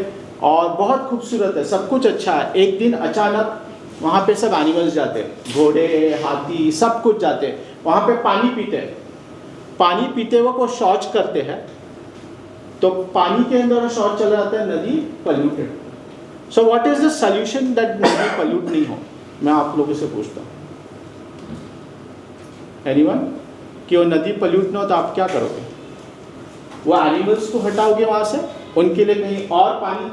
और बहुत खूबसूरत है, सब कुछ अच्छा है. एक दिन अचानक वहाँ पे सब एनिमल्स जाते हैं, घोड़े, हाथी, सब कुछ जाते हैं वहाँ पे पानी पीते हैं. पानी पीते वक्त वो शौच करते हैं, तो पानी के अंदर शॉर्ट चला जाता है, नदी polluted. So what is the solution that नदी पॉल्यूट नहीं हो? मैं आप लोगों से पूछता हूँ. एनीवन? कि वो नदी पॉल्यूट ना हो तो आप क्या करोगे? वो एनिमल्स को हटाओगे वहाँ से, उनके लिए कहीं और पानी,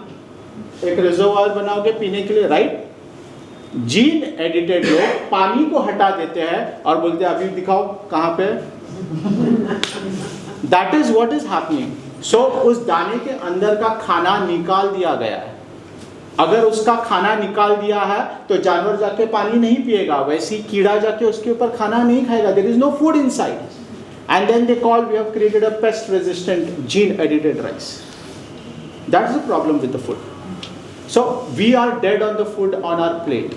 एक रिजर्वायर बनाओगे पीने के लिए, राइट? जीन एडिटेड लोग पानी को हटा देते हैं और बोलते हैं अभी दिखाओ कहाँ पे. That is what is happening. So उस दाने के अंदर का खाना निकाल दिया गया है. अगर उसका खाना निकाल दिया है तो जानवर जाके पानी नहीं पिएगा, वैसे ही कीड़ा जाके उसके ऊपर खाना नहीं खाएगा. There is no food inside. And then they call, we have created a pest resistant gene edited rice. That's the problem with the food. So we are dead on the food on our plate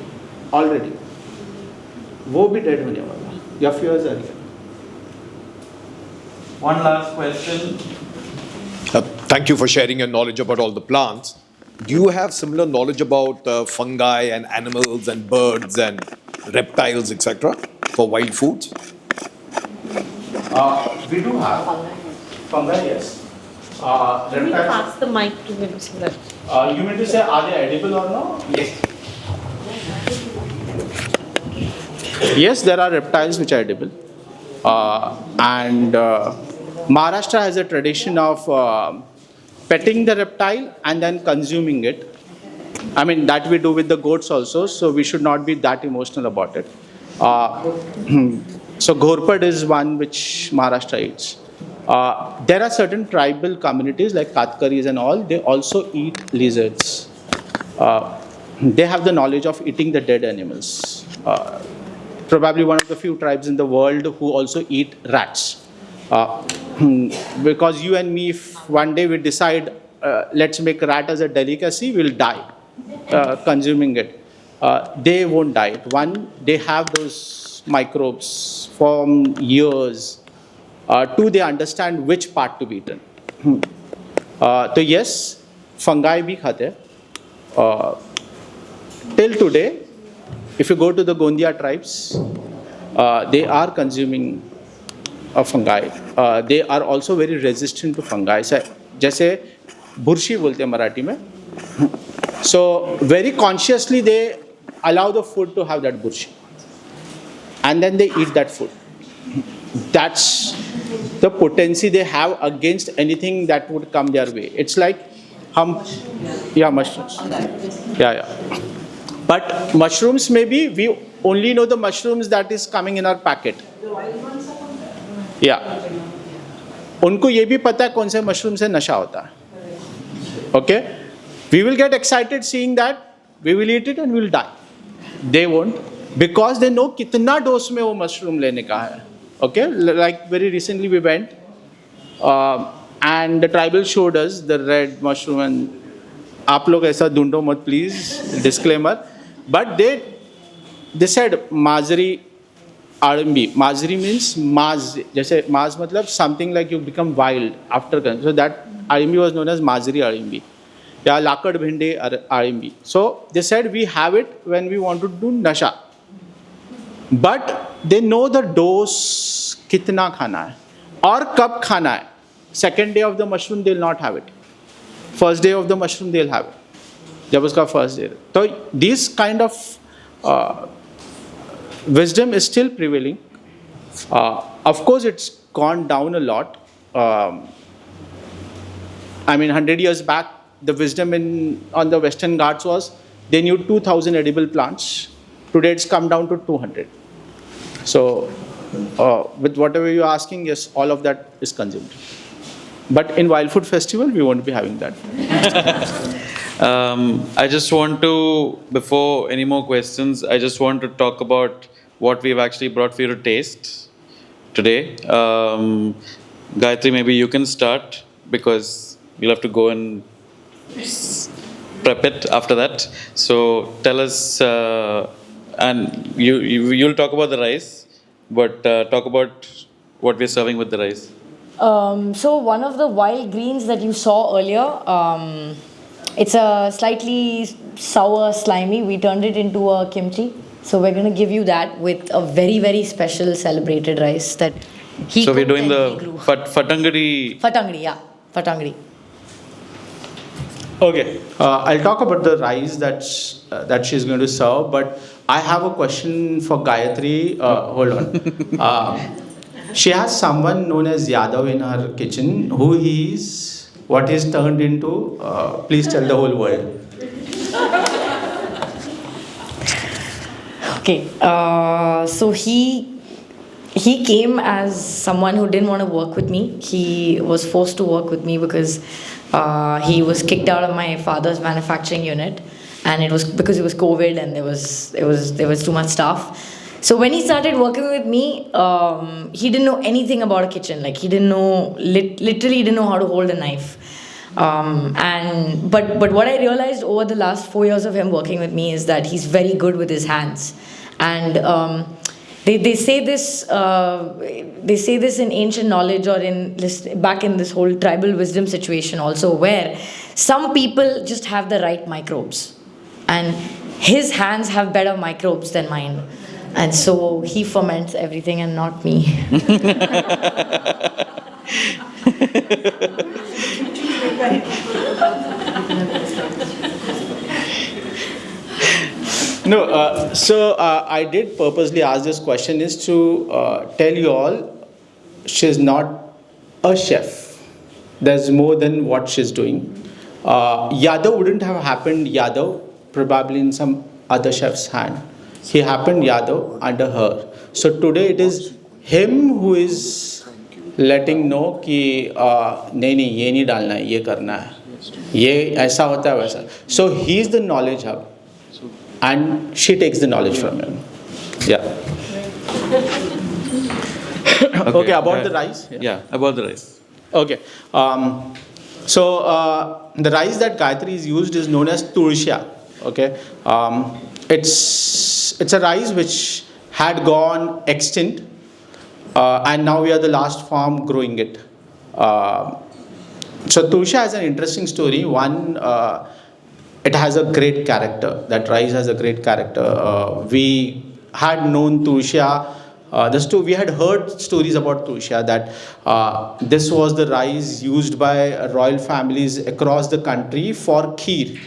already. वो भी dead होने वाला. Your fears are real. One last question. Thank you for sharing your knowledge about all the plants. Do you have similar knowledge about fungi and animals and birds and reptiles, etc., for wild foods? We do have fungi, yes. Can we Reptiles. pass the mic to him so that... You mean to say are they edible or no? Yes. Yes, there are reptiles which are edible. And Maharashtra has a tradition of petting the reptile and then consuming it. I mean, that we do with the goats also, so we should not be that emotional about it. So Ghorpad is one which Maharashtra eats. There are certain tribal communities like Katkaris and all, they also eat lizards. They have the knowledge of eating the dead animals. Probably one of the few tribes in the world who also eat rats. Because you and me, if one day we decide, let's make rat as a delicacy, we'll die consuming it. They won't die. One, they have those microbes from years. Two, they understand which part to be eaten. So yes, fungi bhi khate. Till today, if you go to the Gondia tribes, they are consuming fungi. They are also very resistant to fungi. जैसे बुरशी बोलते हैं मराठी में. So very consciously they allow the food to have that burshi. And then they eat that food. That's the potency they have against anything that would come their way. It's like mushrooms. Yeah. But mushrooms, maybe we only know the mushrooms that is coming in our packet. Yeah. उनको ये भी पता है कौन से mushroom से नशा होता है. Okay? We will get excited seeing that. We will eat it and we will die. They won't. Because they know कितना डोज में वो मशरूम लेने का है. Okay, like very recently we went and the tribal showed us the red mushroom and आप लोग ऐसा ढूंढो मत please, disclaimer. But they said Mazari Arimbi. Mazari means Maz. जैसे Maz मतलब something like you become wild after. So that Arimbi was known as Mazari Arimbi. या लाकड़ Bhinde Arimbi. So they said we have it when we want to do nasha. But they know the dose कितना खाना है और कब खाना है. Second day of the mushroom they will not have it. First day of the mushroom they will have it. जब उसका first day. तो this kind of wisdom is still prevailing. Of course it's gone down a lot. I mean 100 years back the wisdom on the Western Ghats was they knew 2,000 edible plants. Today it's come down to 200. So, with whatever you're asking, yes, all of that is consumed. But in Wild Food Festival, we won't be having that. I just want to, before any more questions, I just want to talk about what we've actually brought for you to taste today. Gayatri, maybe you can start because you'll have to go and prep it after that. So tell us, and you'll talk about the rice, but talk about what we're serving with the rice. So one of the wild greens that you saw earlier, it's a slightly sour, slimy. We turned it into a kimchi. So we're going to give you that with a very, very special celebrated rice that he So we're cooked doing and the he grew. fatangadi. Fatangadi, yeah. Fatangadi. Okay, I'll talk about the rice that she's going to serve, but I have a question for Gayatri. Hold on. She has someone known as Yadav in her kitchen. Who he is, what he's turned into. Please tell the whole world. Okay, so he came as someone who didn't want to work with me. He was forced to work with me because he was kicked out of my father's manufacturing unit, and it was because it was COVID and there was too much staff. So when he started working with me, he didn't know anything about a kitchen. Like he didn't know, literally he didn't know how to hold a knife. But what I realized over the last 4 years of him working with me is that he's very good with his hands. And they say this in ancient knowledge or back in this whole tribal wisdom situation also, where some people just have the right microbes, and his hands have better microbes than mine, and so he ferments everything and not me. No, so I did purposely ask this question is to tell you all she's not a chef. There's more than what she's doing. Yadav wouldn't have happened Yadav probably in some other chef's hand. He happened Yadav under her. So today it is him who is letting know कि नहीं ये नहीं डालना है, ये करना है, ये ऐसा होता है वैसा. So he is the knowledge hub, and she takes the knowledge from him. Yeah. Okay, about the rice. Yeah, about the rice. Okay. So the rice that Gayatri is used is known as tulsia. Okay. It's a rice which had gone extinct, and now we are the last farm growing it. So tulsia has an interesting story. One, it has a great character. That rice has a great character. We had known tulsia. We had heard stories about tulsia that this was the rice used by royal families across the country for kheer.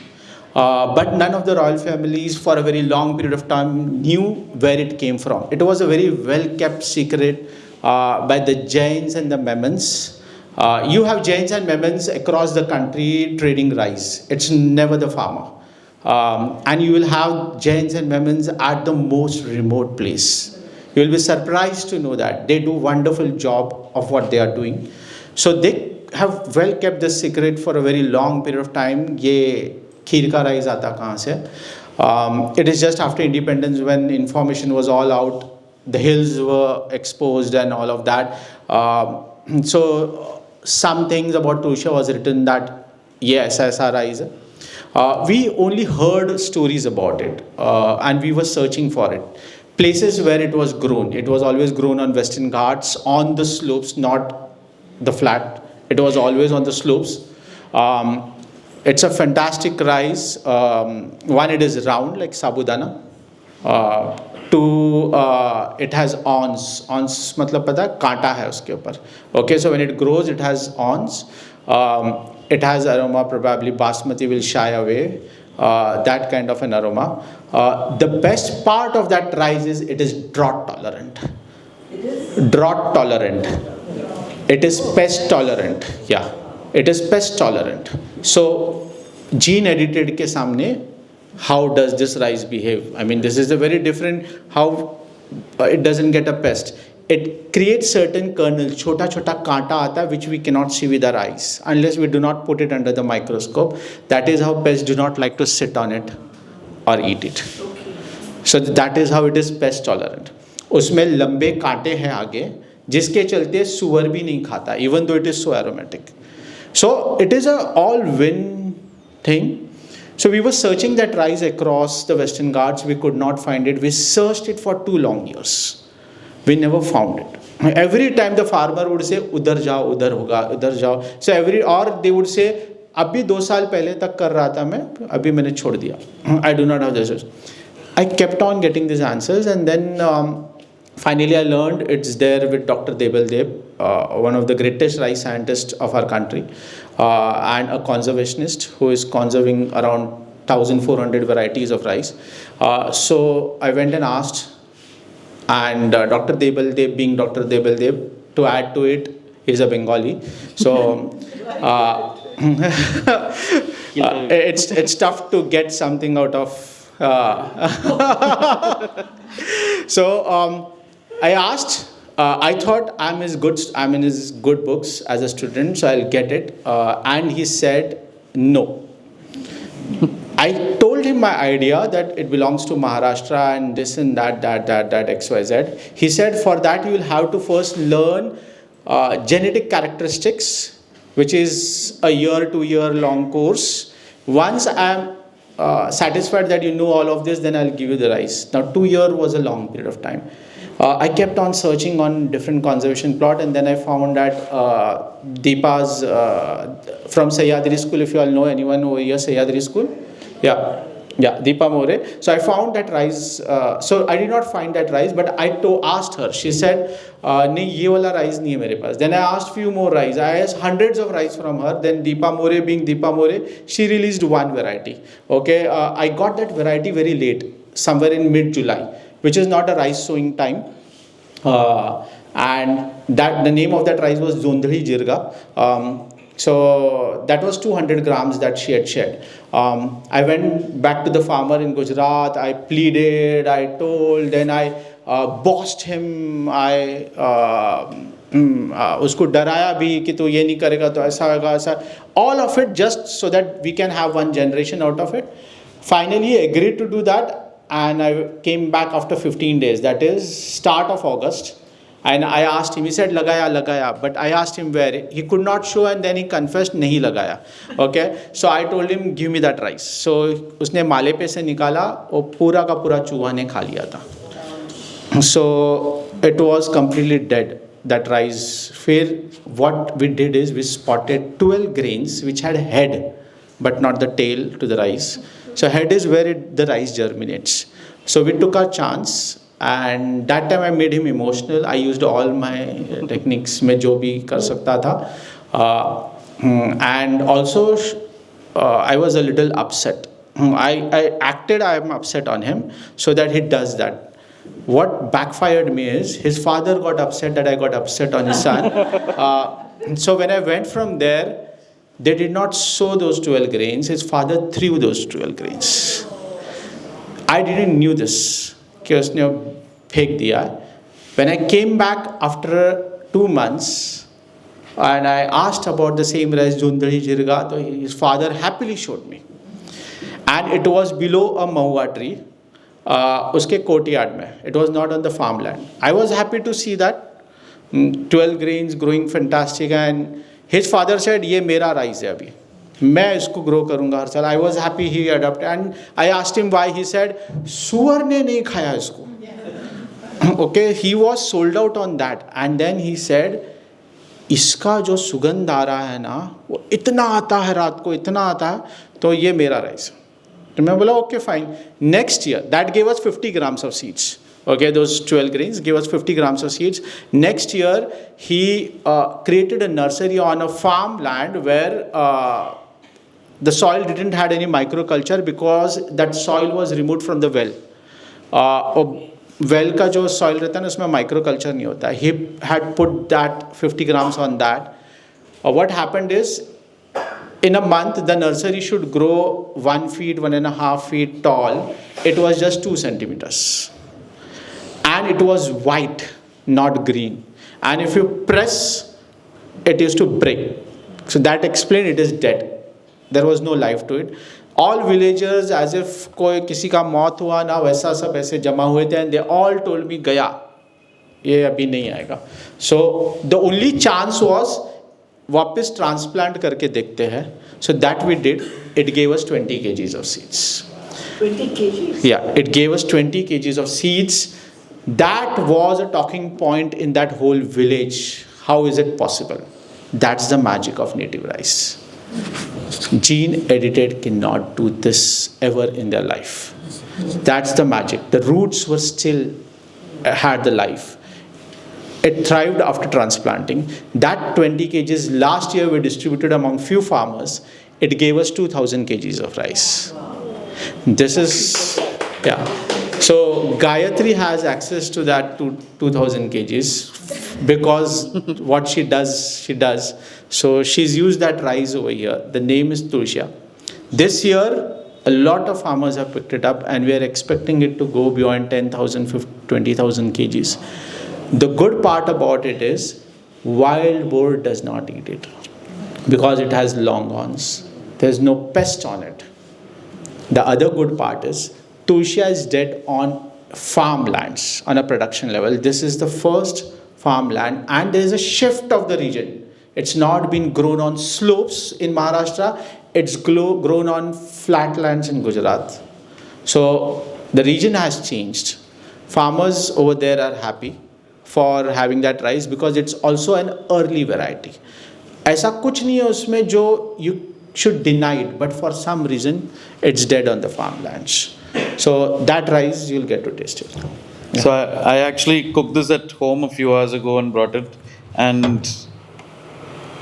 But none of the royal families for a very long period of time knew where it came from. It was a very well kept secret by the Jains and the Memons. You have Jains and Memons across the country trading rice. It's never the farmer. And you will have Jains and Memons at the most remote place. You will be surprised to know that they do wonderful job of what they are doing. So they have well kept this secret for a very long period of time. Ye kheer ka rice aata kahan se? It is just after independence when information was all out, the hills were exposed and all of that. So some things about tulsia was written that yes, aisa rice hai. We only heard stories about it, and we were searching for it. Places where it was grown. It was always grown on Western Ghats, on the slopes, not the flat. It was always on the slopes. It's a fantastic rice. One, it is round like sabudana. Two, it has awns. Awns matlab pata hai, kaanta hai uske upar. Okay, so when it grows, it has awns. It has aroma, probably basmati will shy away. That kind of an aroma. The best part of that rice is it is drought tolerant. It is? Drought tolerant. It is pest tolerant. Yeah. It is pest tolerant. So, gene edited ke samne, how does this rice behave? I mean, this is a very different, how it doesn't get a pest. It creates certain kernels, chota kaanta aata, which we cannot see with our eyes unless we do not put it under the microscope. That is how pests do not like to sit on it or eat it. So that is how it is pest tolerant. उसमें लंबे कांटे हैं आगे जिसके चलते सुअर भी नहीं खाता, even though it is so aromatic. So it is a all-win thing. So we were searching that rice across the Western Ghats. We could not find it. We searched it for 2 long years. We never found it. Every time the farmer would say, udhar jao, udhar hoga, udhar jao. So or they would say, abhi 2 saal pehle tak kar raha tha main, abhi maine chhod diya. I do not have this. I kept on getting these answers, and then Finally, I learned it's there with Dr. Debel Deb, one of the greatest rice scientists of our country, and a conservationist who is conserving around 1,400 varieties of rice. So I went and asked, and Dr. Debel Deb, being Dr. Debel Deb, to add to it, is a Bengali. So it's tough to get something out of. So I asked. I thought I'm in his good books as a student, so I'll get it. And he said no. I told him my idea that it belongs to Maharashtra and this and that XYZ. He said for that you will have to first learn genetic characteristics, which is a 2-year long course. Once I'm satisfied that you know all of this, then I'll give you the rice. Now 2 years was a long period of time. I kept on searching on different conservation plot, and then I found that Deepa's from Sahyadri School, if you all know anyone over here, Sahyadri School. Yeah, Deepa More. So I found that rice. So I did not find that rice, but I asked her. She said, "Nahi, ye wala rice nahi hai mere paas." Then I asked few more rice. I asked hundreds of rice from her. Then Deepa More, being Deepa More, she released one variety. Okay, I got that variety very late, somewhere in mid-July, which is not a rice sowing time. And that the name of that rice was Zondhri Jirga. So that was 200 grams that she had shed. I went back to the farmer in Gujarat. I pleaded, I told, then I bossed him. I उसको डराया भी कि तू ये नहीं करेगा तो ऐसा होगा ऐसा. All of it just so that we can have one generation out of it. Finally, he agreed to do that, and I came back after 15 days. That is start of August. And I asked him, he said, lagaya. But I asked him where. He could not show, and then he confessed, nahi lagaya. Okay. So I told him, give me that rice. So उसने माले पे से निकाला, और पूरा का पूरा चूहा ने खा लिया था. So it was completely dead, that rice. फिर what we did is we spotted 12 grains which had head, but not the tail to the rice. So head is where the rice germinates. So we took our chance. And that time I made him emotional. I used all my techniques में जो भी कर सकता था. And also I was a little upset. I acted I am upset on him so that he does that. What backfired me is his father got upset that I got upset on his son. So when I went from there, they did not sow those 12 grains. His father threw those 12 grains. I didn't knew this. कि उसने फेंक दिया. When I came back after 2 months and I asked about the same rice Zondhri Jirga, so his father happily showed me. And it was below a mahua tree, उसके courtyard में. It was not on the farmland. I was happy to see that 12 grains growing fantastic, and his father said, ये मेरा rice है अभी. मैं इसको grow करूंगा हर साल. I was happy he adopted, and I asked him why. He said सुअर ने नहीं खाया इसको. Okay, he was sold out on that. And then he said इसका जो सुगंध आ रहा है ना वो इतना आता है रात को, इतना आता है, तो ये मेरा राइस. तो मैं बोला okay fine. Next year that gave us 50 grams of seeds. Okay, those 12 grains gave us 50 grams of seeds. Next year he created a nursery on a farmland where the soil didn't had any microculture because that soil was removed from the well. Well का जो soil रहता है ना उसमें microculture नहीं होता. He had put that 50 grams on that. What happened is, in a month the nursery should grow 1 feet, 1.5 feet tall. It was just 2 centimeters. And it was white, not green. And if you press, it used to break. So that explained it is dead. There was no life to it. All villagers, as if कोई किसी का मौत हुआ ना वैसा सब ऐसे जमा हुए थे, and they all told me गया, ये अभी नहीं आएगा. So the only chance was वापस transplant करके देखते हैं. So that we did. It gave us 20 kgs of seeds. 20 kgs? Yeah, it gave us 20 kgs of seeds. That was a talking point in that whole village. How is it possible? That's the magic of native rice. Gene edited cannot do this ever in their life. That's the magic. The roots were still had the life. It thrived after transplanting. That 20 kgs last year we distributed among few farmers. It gave us 2,000 kgs of rice. This is, yeah. So Gayatri has access to that 2,000 kgs because what she does. So she's used that rice over here. The name is Tulsia. This year, a lot of farmers have picked it up and we are expecting it to go beyond 10,000, 20,000 kgs. The good part about it is wild boar does not eat it because it has long horns. There's no pest on it. The other good part is Tulsia is dead on farmlands on a production level. This is the first farmland and there is a shift of the region. It's not been grown on slopes in Maharashtra. It's grown on flatlands in Gujarat. So the region has changed. Farmers over there are happy for having that rice because it's also an early variety. ऐसा कुछ नहीं है उसमें जो you should deny it, but for some reason it's dead on the farmlands. So that rice you'll get to taste it. So I actually cooked this at home a few hours ago and brought it, and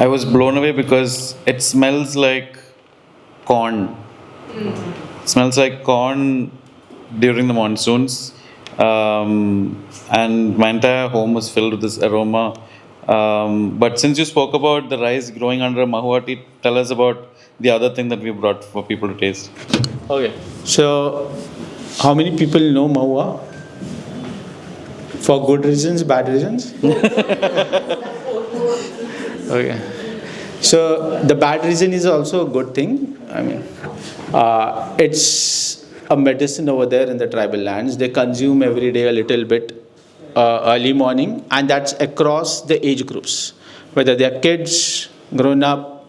I was blown away because it smells like corn. It smells like corn during the monsoons, and my entire home was filled with this aroma. But since you spoke about the rice growing under a mahua tree, tell us about the other thing that we brought for people to taste. Okay. So, how many people know mahua? For good reasons, bad reasons? Okay. So, the bad reason is also a good thing. I mean, it's a medicine over there in the tribal lands. They consume every day a little bit early morning, and that's across the age groups. Whether they are kids, grown up,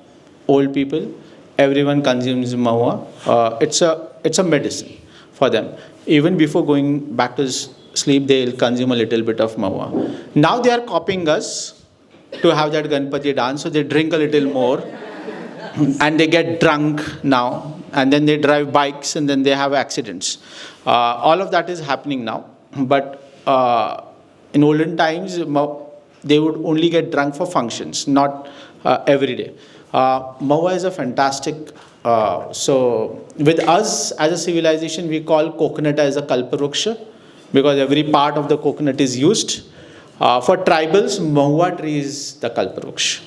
old people, everyone consumes mahua. It's a medicine for them. Even before going back to sleep, they'll consume a little bit of mahua. Now they are copying us to have that Ganpati dance, so they drink a little more and they get drunk now, and then they drive bikes and then they have accidents. All of that is happening now, but in olden times they would only get drunk for functions, not every day. Mahua is a fantastic, so with us as a civilization we call coconut as a kalparuksha because every part of the coconut is used. For tribals, mahua tree is the kalparuksha.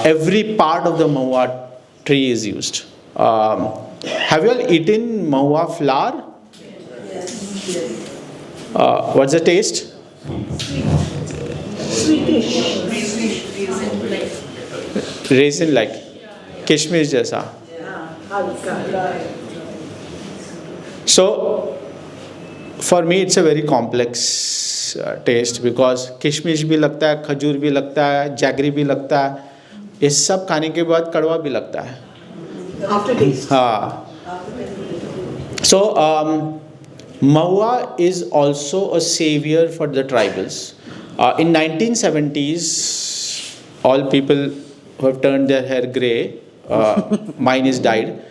Every part of the mahua tree is used. Have you all eaten mahua flower? Yes. What's the taste? Raisin like. Kishmish jaisa. So, for me it's a very complex taste because kishmish भी लगता है, खजूर भी लगता है, jaggery भी लगता है. ये सब खाने के बाद कड़वा भी लगता है. After taste. हाँ. So, mahua is also a savior for the tribals. In 1970s, all people who have turned their hair grey, mine is dyed.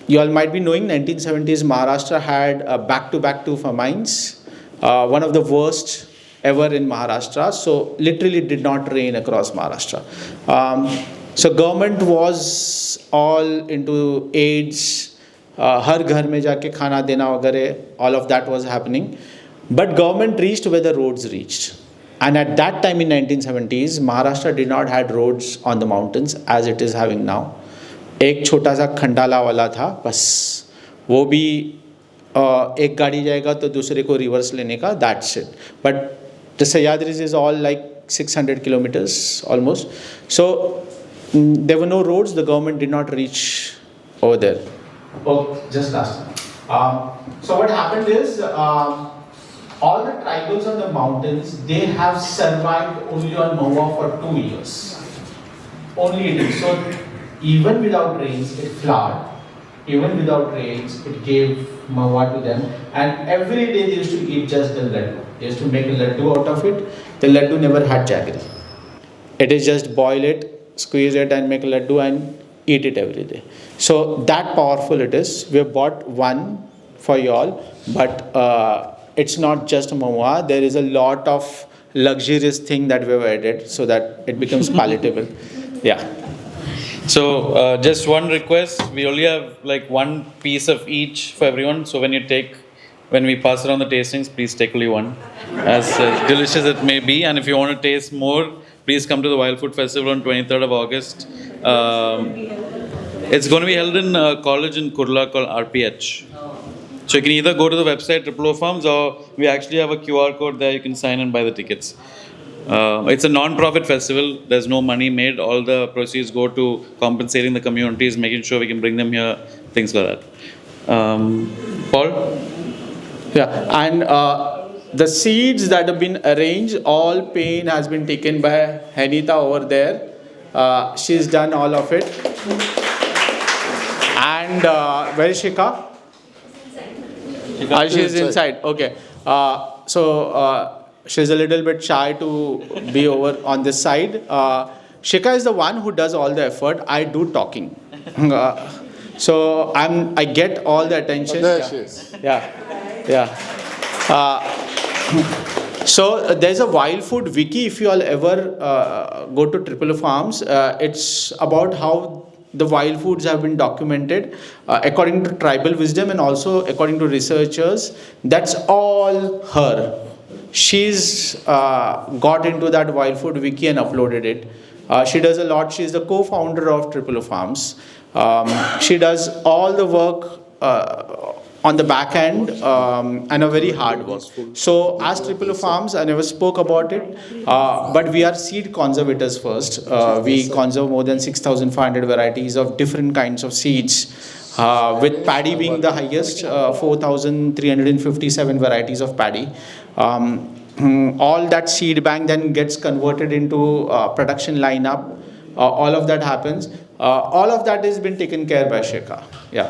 You all might be knowing 1970s Maharashtra had back-to-back two famines, one of the worst ever in Maharashtra. So literally did not rain across Maharashtra. So government was all into aids, हर घर में जाके खाना देना वगैरह, all of that was happening. But government reached where the roads reached. And at that time in 1970s, Maharashtra did not have roads on the mountains as it is having now. एक छोटा सा खंडाला वाला था बस, वो भी एक गाड़ी जाएगा तो दूसरे को रिवर्स लेने का, that's it. But the Sahyadris is all like 600 kilometers almost. So there were no roads, the government did not reach over there. Oh, just last time. So what happened is, all the tribals on the mountains, they have survived only on mahua for 2 years. Only it is. So even without rains, it flowered. Even without rains, it gave mahua to them. And every day they used to eat just the laddu. They used to make a laddu out of it. The laddu never had jaggery. It is just boil it, squeeze it and make a laddu and eat it every day. So that powerful it is. We have bought one for you all, but it's not just momoa. There is a lot of luxurious thing that we've added so that it becomes palatable. Yeah. So just one request, we only have like one piece of each for everyone. So when we pass around the tastings, please take only one, as delicious it may be. And if you want to taste more, please come to the Wild Food Festival on 23rd of August. It's going to be held in a college in Kurla called RPH. So you can either go to the website OOO Farms, or we actually have a QR code there. You can sign and buy the tickets. It's a non-profit festival. There's no money made. All the proceeds go to compensating the communities, making sure we can bring them here, things like that. Paul? Yeah, and the seeds that have been arranged, all pain has been taken by Hanita over there. She's done all of it. And where is Shika? She's inside. Okay. She's a little bit shy to be over on this side. Shika is the one who does all the effort. I do talking. So I get all the attention. There she is. Yeah. So there's a wild food wiki. If you all ever go to OOO Farms, it's about how the wild foods have been documented according to tribal wisdom and also according to researchers. That's all her. She's got into that wild food wiki and uploaded it. She does a lot. She's the co-founder of OOO Farms. She does all the work on the back end and a very hard work. So as OOO Farms, I never spoke about it, but we are seed conservators first. We conserve more than 6,500 varieties of different kinds of seeds, with paddy being the highest, 4,357 varieties of paddy. All that seed bank then gets converted into production lineup. All of that happens. All of that has been taken care by Shekha. Yeah.